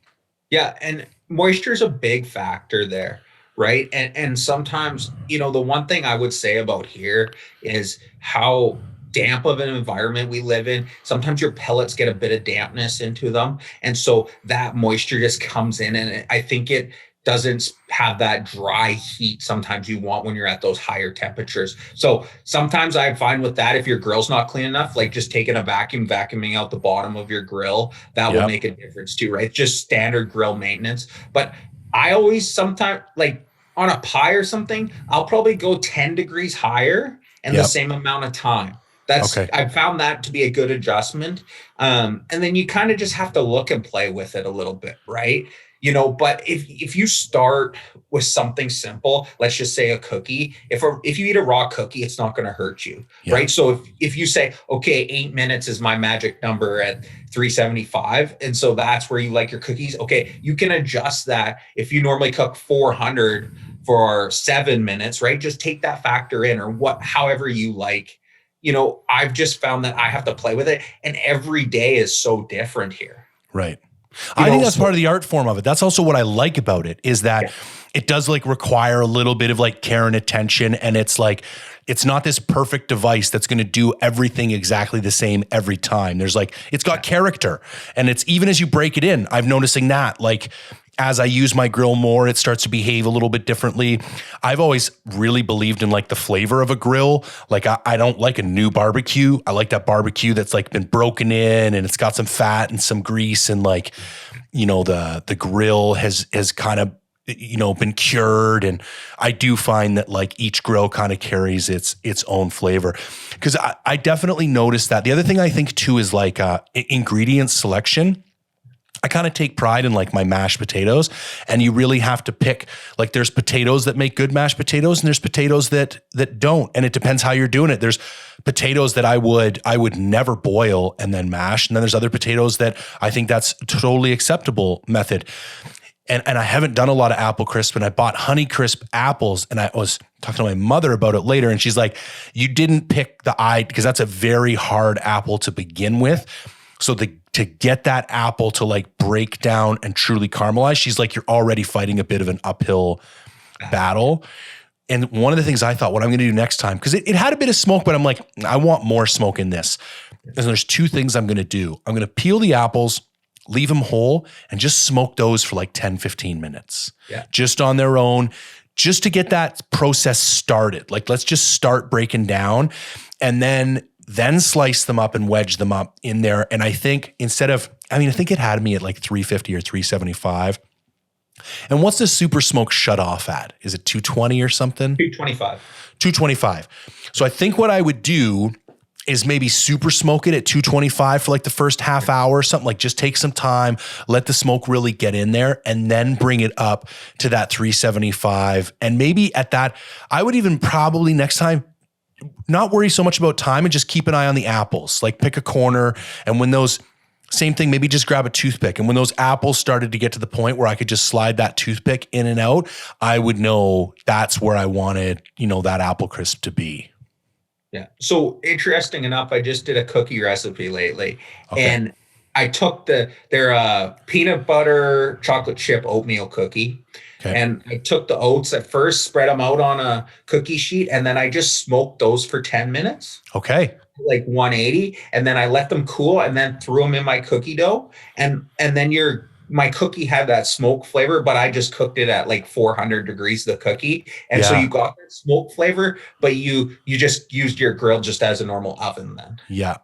Yeah. And moisture is a big factor there, right? And sometimes, the one thing I would say about here is how damp of an environment we live in, sometimes your pellets get a bit of dampness into them. And so that moisture just comes in, and I think it doesn't have that dry heat sometimes you want when you're at those higher temperatures. So sometimes I find with that, if your grill's not clean enough, like just taking a vacuum, vacuuming out the bottom of your grill, that will make a difference too, right? Just standard grill maintenance. But I always sometimes, like on a pie or something, I'll probably go 10 degrees higher and the same amount of time. I found that to be a good adjustment. And then you kind of just have to look and play with it a little bit, right? You know, but if you start with something simple, let's just say a cookie, if you eat a raw cookie, it's not going to hurt you, right? So if you say, okay, 8 minutes is my magic number at 375, and so that's where you like your cookies, okay, you can adjust that. If you normally cook 400 for 7 minutes, right? Just take that factor in, or however you like. You know, I've just found that I have to play with it, and every day is so different here. Right. I think that's part of the art form of it. That's also what I like about it, is that it does like require a little bit of like care and attention. And it's like, it's not this perfect device that's going to do everything exactly the same every time. There's like, it's got character, and it's even as you break it in, I'm noticing that like, as I use my grill more, it starts to behave a little bit differently. I've always really believed in like the flavor of a grill. Like I don't like a new barbecue. I like that barbecue that's like been broken in and it's got some fat and some grease, and like, you know, the grill has kind of, you know, been cured. And I do find that like each grill kind of carries its own flavor. Cause I definitely noticed that. The other thing I think too is like ingredient selection. I kind of take pride in like my mashed potatoes, and you really have to pick, like there's potatoes that make good mashed potatoes and there's potatoes that don't. And it depends how you're doing it. There's potatoes that I would never boil and then mash. And then there's other potatoes that I think that's a totally acceptable method. And I haven't done a lot of apple crisp, and I bought Honeycrisp apples, and I was talking to my mother about it later, and she's like, you didn't pick because that's a very hard apple to begin with. So to get that apple to like break down and truly caramelize, she's like, you're already fighting a bit of an uphill battle. And one of the things I thought, what I'm going to do next time, because it had a bit of smoke, but I'm like, I want more smoke in this. And there's two things I'm going to do. I'm going to peel the apples, leave them whole, and just smoke those for like 10, 15 minutes, just on their own, just to get that process started. Like, let's just start breaking down, and then slice them up and wedge them up in there. And I think I think it had me at like 350 or 375. And what's the super smoke shut off at? Is it 220 or something? 225. So I think what I would do is maybe super smoke it at 225 for like the first half hour or something. Like just take some time, let the smoke really get in there, and then bring it up to that 375. And maybe at that, I would even probably next time not worry so much about time and just keep an eye on the apples. Like pick a corner, and when those, same thing, maybe just grab a toothpick. And when those apples started to get to the point where I could just slide that toothpick in and out, I would know that's where I wanted, you know, that apple crisp to be. Yeah. So interesting enough, I just did a cookie recipe lately, and I took their peanut butter chocolate chip oatmeal cookie. And I took the oats at first, spread them out on a cookie sheet, and then I just smoked those for 10 minutes. Okay. Like 180. And then I let them cool and then threw them in my cookie dough. And then my cookie had that smoke flavor, but I just cooked it at like 400 degrees, the cookie. And so you got that smoke flavor, but you just used your grill just as a normal oven then. Yeah.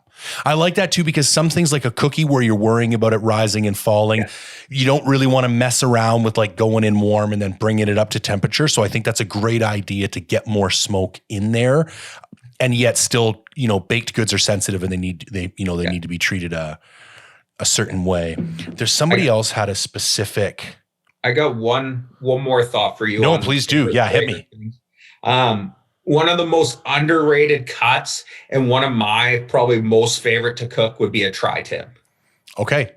I like that too, because some things like a cookie where you're worrying about it rising and falling, you don't really want to mess around with like going in warm and then bringing it up to temperature. So I think that's a great idea to get more smoke in there, and yet still, you know, baked goods are sensitive and they need to be treated a certain way. There's somebody else had a specific. I got one more thought for you. No, please do. Yeah. Hit me. One of the most underrated cuts and one of my probably most favorite to cook would be a tri-tip. Okay.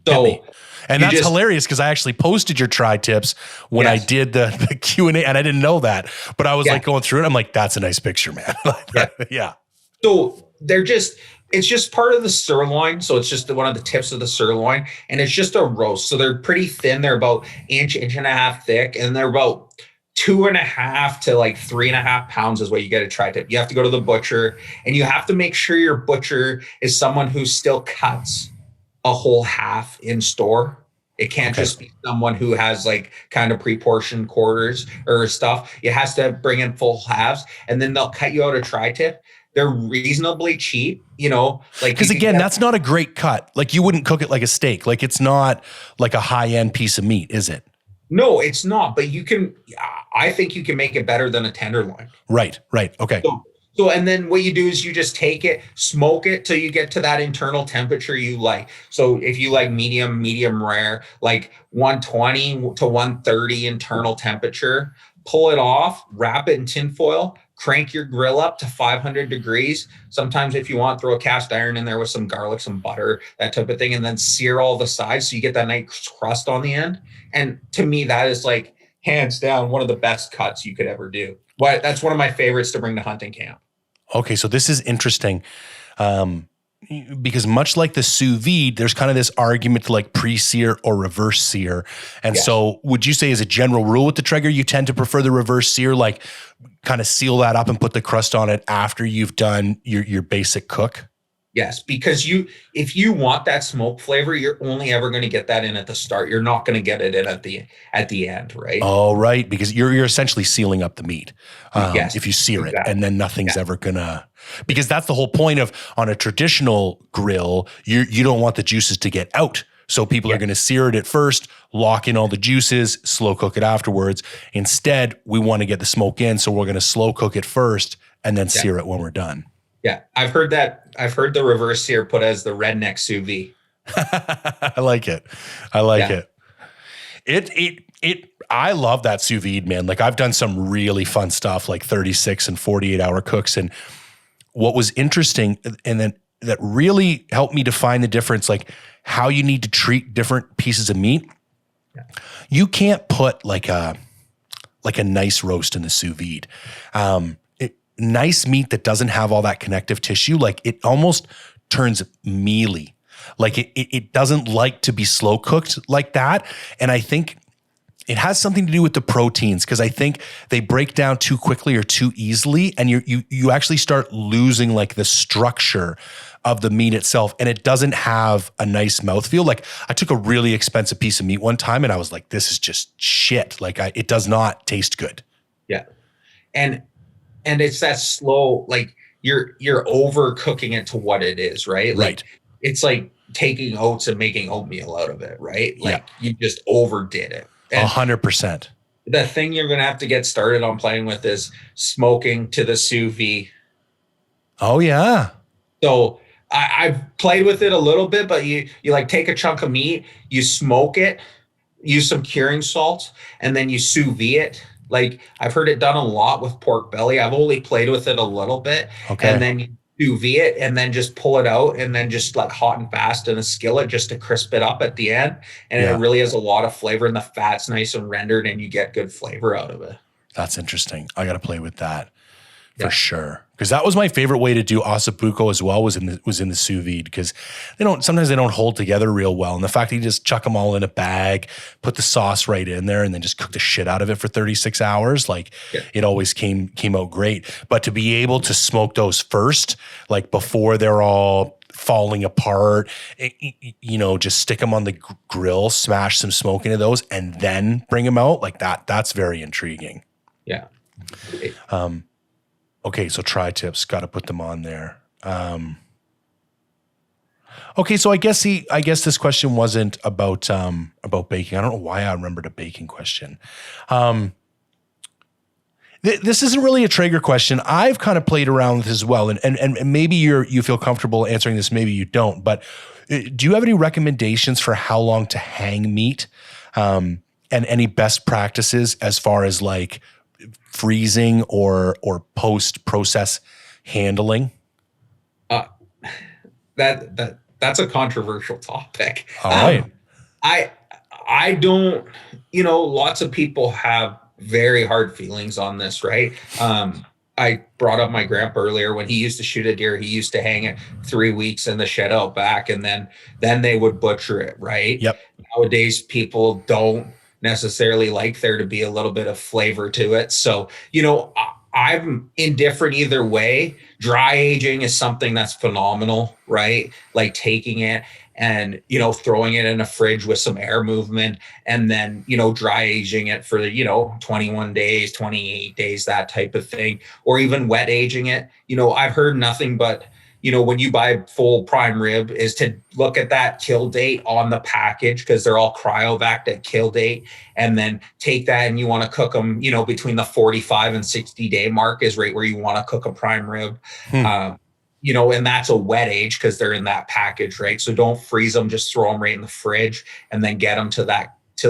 So, and that's hilarious because I actually posted your tri-tips when I did the Q&A, and I didn't know that, but I was like going through it. I'm like, that's a nice picture, man. So it's just part of the sirloin. So it's just one of the tips of the sirloin, and it's just a roast. So they're pretty thin. They're about inch and a half thick, and they're about 2.5 to like 3.5 pounds is what you get a tri-tip. You have to go to the butcher, and you have to make sure your butcher is someone who still cuts a whole half in store. It can't just be someone who has like kind of pre-portioned quarters or stuff. It has to bring in full halves, and then they'll cut you out a tri-tip. They're reasonably cheap, like, because again, that's not a great cut. Like, you wouldn't cook it like a steak. Like, it's not like a high-end piece of meat, is it? No, it's not. But I think you can make it better than a tenderloin. Right. Okay. So, and then what you do is you just take it, smoke it till you get to that internal temperature you like. So if you like medium rare, like 120 to 130 internal temperature, pull it off, wrap it in tinfoil, crank your grill up to 500 degrees. Sometimes if you want, throw a cast iron in there with some garlic, some butter, that type of thing, and then sear all the sides so you get that nice crust on the end. And to me, that is like hands down one of the best cuts you could ever do. That's one of my favorites to bring to hunting camp. Okay, so this is interesting because much like the sous vide, there's kind of this argument to like pre-sear or reverse sear. And so would you say as a general rule with the Traeger, you tend to prefer the reverse sear, like kind of seal that up and put the crust on it after you've done your basic cook? Yes, because if you want that smoke flavor, you're only ever going to get that in at the start. You're not going to get it in at the end, right? Oh, right, because you're essentially sealing up the meat if you sear exactly. it, and then nothing's ever gonna. Because that's the whole point of on a traditional grill, you don't want the juices to get out. So people are going to sear it at first, lock in all the juices, slow cook it afterwards. Instead, we want to get the smoke in, so we're going to slow cook it first and then sear it when we're done. Yeah, I've heard that. I've heard the reverse sear put as the redneck sous vide. I like it. I love that sous vide, man. Like, I've done some really fun stuff, like 36 and 48 hour cooks. And what was interesting, and then that really helped me define the difference, like how you need to treat different pieces of meat. Yeah. You can't put like a nice roast in the sous vide. Nice meat that doesn't have all that connective tissue, like it almost turns mealy. Like it doesn't like to be slow cooked like that. And I think it has something to do with the proteins, because I think they break down too quickly or too easily, and you actually start losing like the structure of the meat itself, and it doesn't have a nice mouthfeel. Like, I took a really expensive piece of meat one time and I was like, this is just shit. Like, it does not taste good. Yeah. And it's that slow, like you're overcooking it to what it is, right? Like, it's like taking oats and making oatmeal out of it, right? Like, you just overdid it. 100%. The thing you're going to have to get started on playing with is smoking to the sous vide. Oh yeah. So I've played with it a little bit, but you like take a chunk of meat, you smoke it, use some curing salt, and then you sous vide it. Like, I've heard it done a lot with pork belly. I've only played with it a little bit. Okay. And then you sous vide it and then just pull it out and then just like hot and fast in a skillet just to crisp it up at the end. And it really has a lot of flavor, and the fat's nice and rendered, and you get good flavor out of it. That's interesting. I got to play with that for sure. Because that was my favorite way to do ossobuco as well, was in the sous vide, because sometimes they don't hold together real well. And the fact that you just chuck them all in a bag, put the sauce right in there, and then just cook the shit out of it for 36 hours, like it always came out great. But to be able to smoke those first, like before they're all falling apart, just stick them on the grill, smash some smoke into those, and then bring them out like that. That's very intriguing. Yeah. Okay, so tri-tips, got to put them on there. Okay, so I guess this question wasn't about baking. I don't know why I remembered a baking question. This isn't really a Traeger question. I've kind of played around with this as well, and maybe you feel comfortable answering this, maybe you don't. But do you have any recommendations for how long to hang meat, and any best practices as far as like freezing or post-process handling? That's a controversial topic. All right. I don't, lots of people have very hard feelings on this, right? I brought up my grandpa earlier. When he used to shoot a deer, he used to hang it 3 weeks in the shed out back, and then they would butcher it, right? Yep. Nowadays, people don't necessarily like there to be a little bit of flavor to it. So, I'm indifferent either way. Dry aging is something that's phenomenal, right? Like taking it and, throwing it in a fridge with some air movement and then, dry aging it for, 21 days, 28 days, that type of thing, or even wet aging it. I've heard nothing but, when you buy full prime rib is to look at that kill date on the package because they're all cryovac at kill date, and then take that and you want to cook them, between the 45 and 60 day mark is right where you want to cook a prime rib. And that's a wet age because they're in that package, right? So don't freeze them, just throw them right in the fridge and then get them to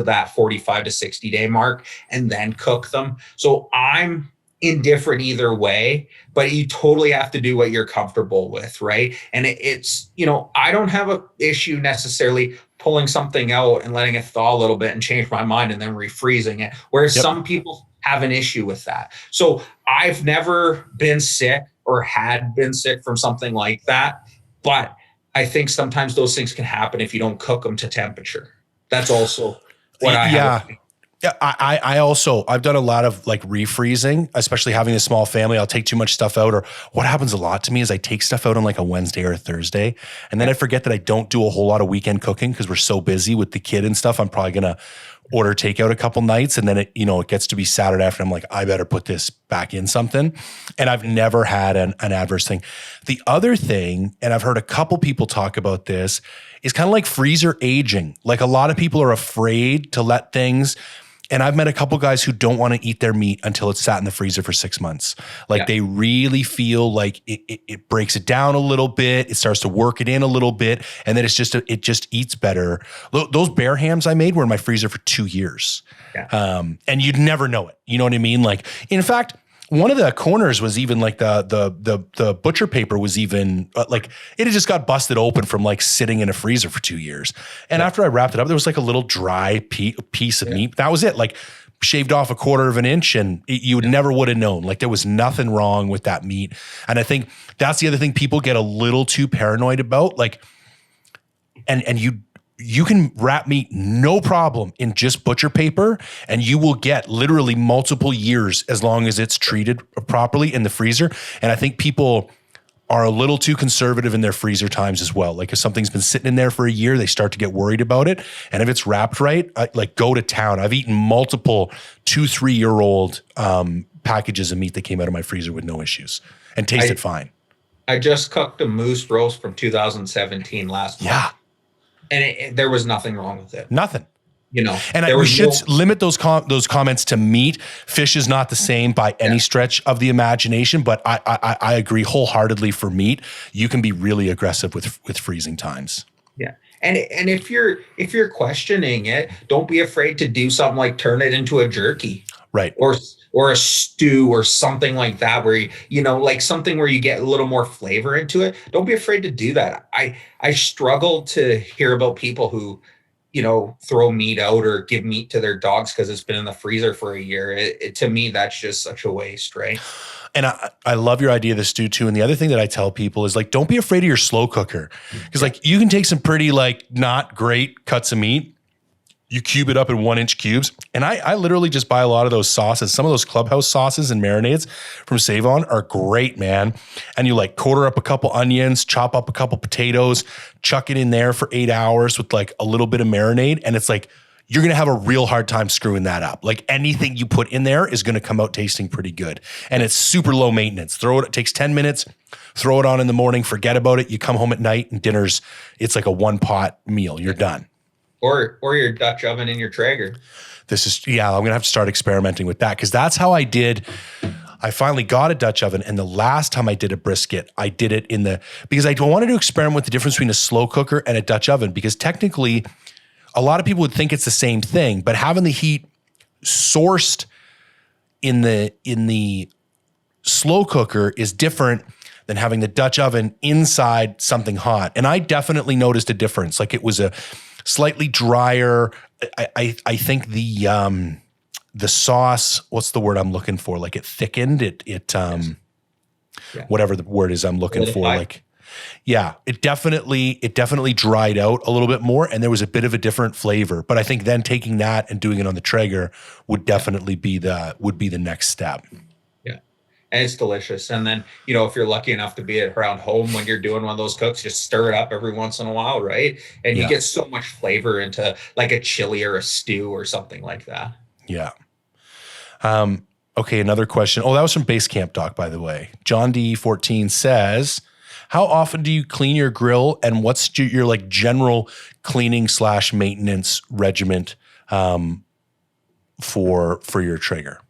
that 45 to 60 day mark and then cook them. So I'm indifferent either way, but you totally have to do what you're comfortable with, right? And it's, I don't have an issue necessarily pulling something out and letting it thaw a little bit and change my mind and then refreezing it, whereas some people have an issue with that. So I've never been sick or had been sick from something like that, but I think sometimes those things can happen if you don't cook them to temperature. That's also what I have. Yeah, I've done a lot of like refreezing, especially having a small family. I'll take too much stuff out, or what happens a lot to me is I take stuff out on like a Wednesday or a Thursday, and then I forget that I don't do a whole lot of weekend cooking because we're so busy with the kid and stuff. I'm probably going to order takeout a couple nights, and then it gets to be Saturday after. I'm like, I better put this back in something. And I've never had an adverse thing. The other thing, and I've heard a couple people talk about this, is kind of like freezer aging. Like a lot of people are afraid to let things. And I've met a couple guys who don't want to eat their meat until it's sat in the freezer for 6 months. Like they really feel like it breaks it down a little bit. It starts to work it in a little bit. And then it just eats better. Those bear hams I made were in my freezer for 2 years. And you'd never know it. You know what I mean? Like, in fact, one of the corners was even like the butcher paper was even like it had just got busted open from like sitting in a freezer for 2 years. And after I wrapped it up, there was like a little dry piece of meat. That was it. Like shaved off 1/4 of an inch, and you never would have known. Like there was nothing wrong with that meat. And I think that's the other thing people get a little too paranoid about. Like, and you can wrap meat no problem in just butcher paper, and you will get literally multiple years as long as it's treated properly in the freezer. And I think people are a little too conservative in their freezer times as well. Like if something's been sitting in there for a year, they start to get worried about it. And if it's wrapped right, like go to town. I've eaten multiple 2-3 year old packages of meat that came out of my freezer with no issues and tasted fine. I just cooked a moose roast from 2017 last month. And there was nothing wrong with it. Nothing. And we should limit those comments to meat. Fish is not the same by any stretch of the imagination, but I agree wholeheartedly. For meat, you can be really aggressive with freezing times. Yeah. And if you're questioning it, don't be afraid to do something like turn it into a jerky. Right. Or a stew or something like that where, like something where you get a little more flavor into it. Don't be afraid to do that. I struggle to hear about people who, throw meat out or give meat to their dogs because it's been in the freezer for a year. To me, that's just such a waste, right? And I love your idea of the stew too. And the other thing that I tell people is like, don't be afraid of your slow cooker. Because like you can take some pretty like not great cuts of meat, you cube it up in 1-inch cubes. And I literally just buy a lot of those sauces. Some of those Clubhouse sauces and marinades from Save-On are great, man. And you like quarter up a couple onions, chop up a couple potatoes, chuck it in there for 8 hours with like a little bit of marinade. And it's like, you're going to have a real hard time screwing that up. Like anything you put in there is going to come out tasting pretty good. And it's super low maintenance. It takes 10 minutes, throw it on in the morning, forget about it. You come home at night and it's like a 1-pot meal. You're done. Or your Dutch oven in your Traeger. I'm going to have to start experimenting with that because that's how I did. I finally got a Dutch oven, and the last time I did a brisket, I did it because I wanted to experiment with the difference between a slow cooker and a Dutch oven, because technically a lot of people would think it's the same thing, but having the heat sourced in the slow cooker is different than having the Dutch oven inside something hot. And I definitely noticed a difference. Like it was a slightly drier. I think the sauce, what's the word I'm looking for? Like it thickened, whatever the word is I'm looking for. Like Yeah, it definitely dried out a little bit more, and there was a bit of a different flavor. But I think then taking that and doing it on the Traeger would definitely be the next step. Yeah. And it's delicious. And then, if you're lucky enough to be around home when you're doing one of those cooks, just stir it up every once in a while, right? And you get so much flavor into like a chili or a stew or something like that. Yeah. Okay, another question. Oh, that was from Basecamp Doc, by the way. John D14 says, how often do you clean your grill, and what's your like general cleaning / maintenance regiment for your Traeger?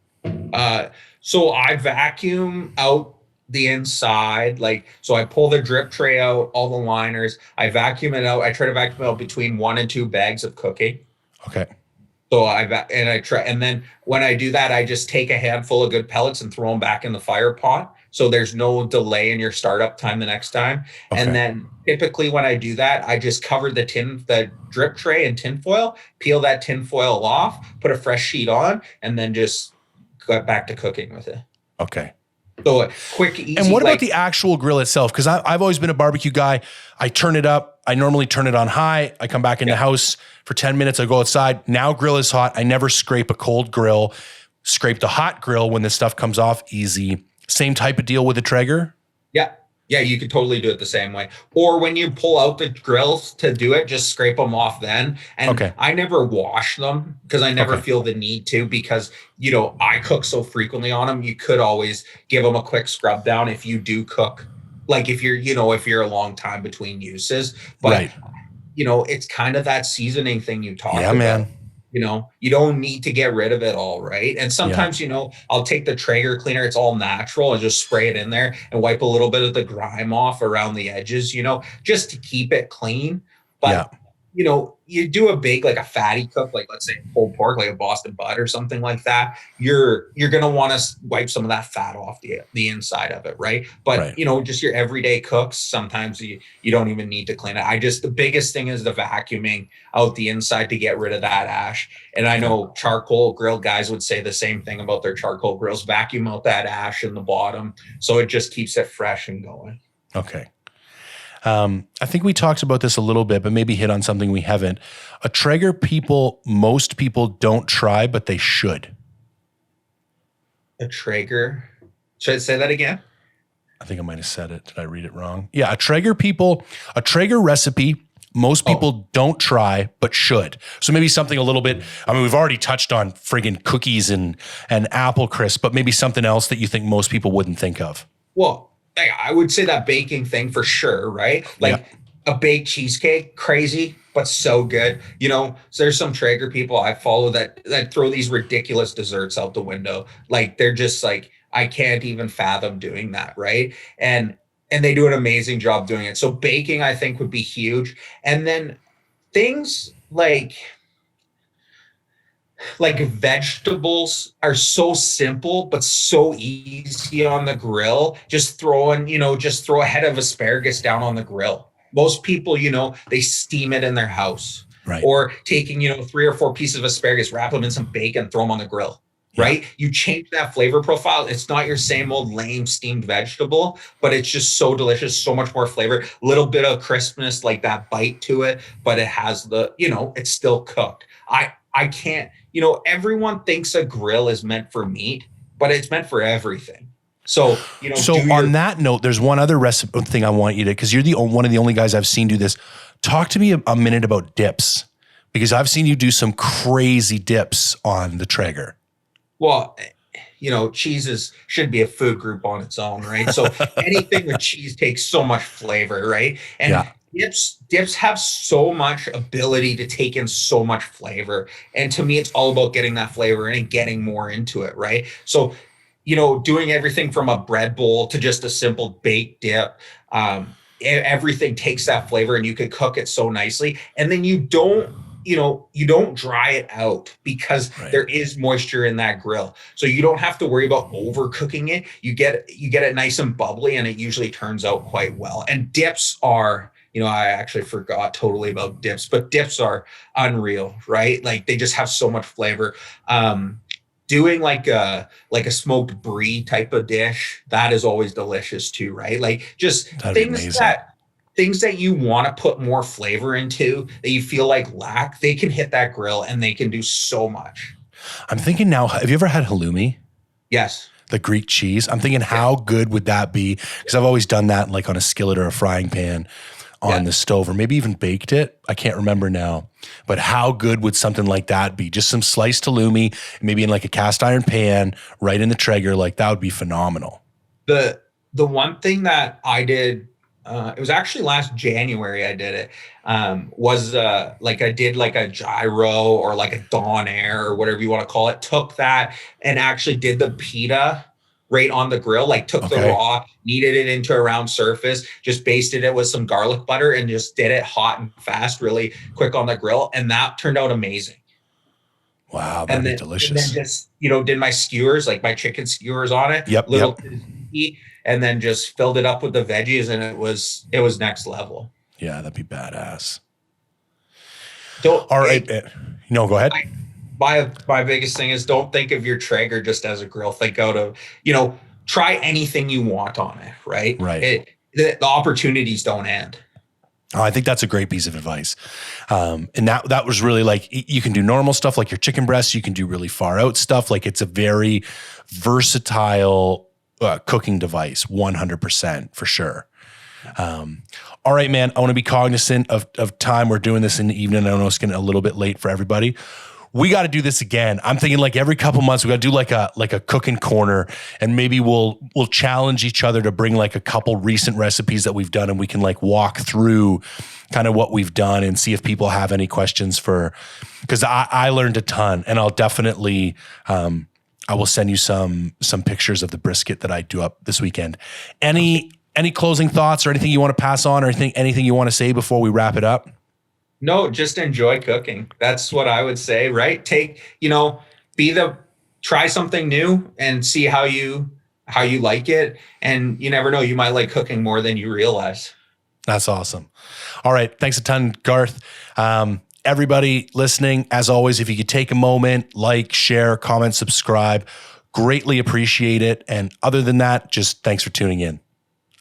So I vacuum out the inside, so I pull the drip tray out, all the liners, I vacuum it out. I try to vacuum out between 1 and 2 bags of cooking. Okay. So and then when I do that, I just take a handful of good pellets and throw them back in the fire pot. So there's no delay in your startup time the next time. Okay. And then typically when I do that, I just cover the drip tray in tin foil, peel that tin foil off, put a fresh sheet on, and then just go back to cooking with it. Okay. So quick, easy. And what about the actual grill itself? Because I've always been a barbecue guy. I turn it up. I normally turn it on high. I come back in the house for 10 minutes. I go outside. Now grill is hot. I never scrape a cold grill. Scrape the hot grill when the stuff comes off easy. Same type of deal with the Traeger? Yeah. Yeah, you could totally do it the same way. Or when you pull out the grills to do it, just scrape them off then. And I never wash them because I never feel the need to, because, I cook so frequently on them. You could always give them a quick scrub down if you do cook. Like if you're a long time between uses. But, it's kind of that seasoning thing you talked about. Yeah, man. You don't need to get rid of it all, right? And sometimes, I'll take the Traeger cleaner, it's all natural, and just spray it in there and wipe a little bit of the grime off around the edges, just to keep it clean. But, you do a big, like a fatty cook, like let's say pulled pork, like a Boston butt or something like that. You're going to want to wipe some of that fat off the inside of it, right? But, just your everyday cooks, sometimes you don't even need to clean it. The biggest thing is the vacuuming out the inside to get rid of that ash. And I know charcoal grill guys would say the same thing about their charcoal grills, vacuum out that ash in the bottom. So it just keeps it fresh and going. Okay. I think we talked about this a little bit, but maybe hit on something we haven't. A Traeger most people don't try, but they should. A Traeger? Should I say that again? I think I might have said it. Did I read it wrong? Yeah, a Traeger recipe, most people don't try, but should. So maybe something a little bit, we've already touched on friggin' cookies and apple crisp, but maybe something else that you think most people wouldn't think of. Well, I would say that baking thing for sure, right? A baked cheesecake, crazy, but so good. So there's some Traeger people I follow that throw these ridiculous desserts out the window. Like they're just like, I can't even fathom doing that, right? And they do an amazing job doing it. So baking, I think, would be huge. And then things like vegetables are so simple, but so easy on the grill. Just throw a head of asparagus down on the grill. Most people, they steam it in their house, right? Or taking, 3 or 4 pieces of asparagus, wrap them in some bacon, throw them on the grill, right? You change that flavor profile. It's not your same old lame steamed vegetable, but it's just so delicious, so much more flavor, a little bit of crispness, like that bite to it, but it has it's still cooked. I can't, everyone thinks a grill is meant for meat, but it's meant for everything. So, on that note, there's one other recipe thing I want you to, because you're one of the only guys I've seen do this. Talk to me a minute about dips, because I've seen you do some crazy dips on the Traeger. Well, cheese should be a food group on its own, right? So anything with cheese takes so much flavor, right? And dips have so much ability to take in so much flavor. And to me, it's all about getting that flavor in and getting more into it, right? So, doing everything from a bread bowl to just a simple baked dip, everything takes that flavor and you can cook it so nicely. And then you don't dry it out because there is moisture in that grill. So you don't have to worry about overcooking it. You get it nice and bubbly, and it usually turns out quite well. And dips are, I actually forgot totally about dips, but dips are unreal, right? Like they just have so much flavor. doing like a smoked brie type of dish, that is always delicious too, right? Like just That'd be amazing. things that you want to put more flavor into that you feel like lack, they can hit that grill and they can do so much. I'm thinking now, have you ever had halloumi? Yes. The Greek cheese. I'm thinking, how good would that be? Because I've always done that like on a skillet or a frying pan on the stove, or maybe even baked it. I can't remember now. But how good would something like that be? Just some sliced halloumi, maybe in like a cast iron pan, right in the Traeger. Like that would be phenomenal. The one thing that I did, it was actually last January I did it, was like I did like a gyro or like a Dawn Air or whatever you want to call it, took that and actually did the pita right on the grill, like took the raw, kneaded it into a round surface, just basted it with some garlic butter and just did it hot and fast, really quick on the grill. And that turned out amazing. Wow, that'd be delicious. And then just, did my skewers, like my chicken skewers on it. Yep. And then just filled it up with the veggies, and it was next level. Yeah, that'd be badass. All right. Go ahead. My biggest thing is don't think of your Traeger just as a grill. Think out of, try anything you want on it, right? Right. The opportunities don't end. Oh, I think that's a great piece of advice. And that was really like, you can do normal stuff like your chicken breasts. You can do really far out stuff. Like it's a very versatile cooking device, 100% for sure. All right, man, I want to be cognizant of time. We're doing this in the evening. I know it's getting a little bit late for everybody. We got to do this again. I'm thinking like every couple months we got to do like a cooking corner, and maybe we'll challenge each other to bring like a couple recent recipes that we've done, and we can like walk through kind of what we've done and see if people have any questions because I learned a ton, and I'll definitely, I will send you some pictures of the brisket that I do up this weekend. Any closing thoughts or anything you want to pass on, or anything you want to say before we wrap it up? No, just enjoy cooking. That's what I would say, right? Try something new and see how you like it. And you never know, you might like cooking more than you realize. That's awesome. All right. Thanks a ton, Garth. Everybody listening, as always, if you could take a moment, like, share, comment, subscribe, greatly appreciate it. And other than that, just thanks for tuning in.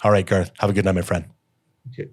All right, Garth, have a good night, my friend. Okay.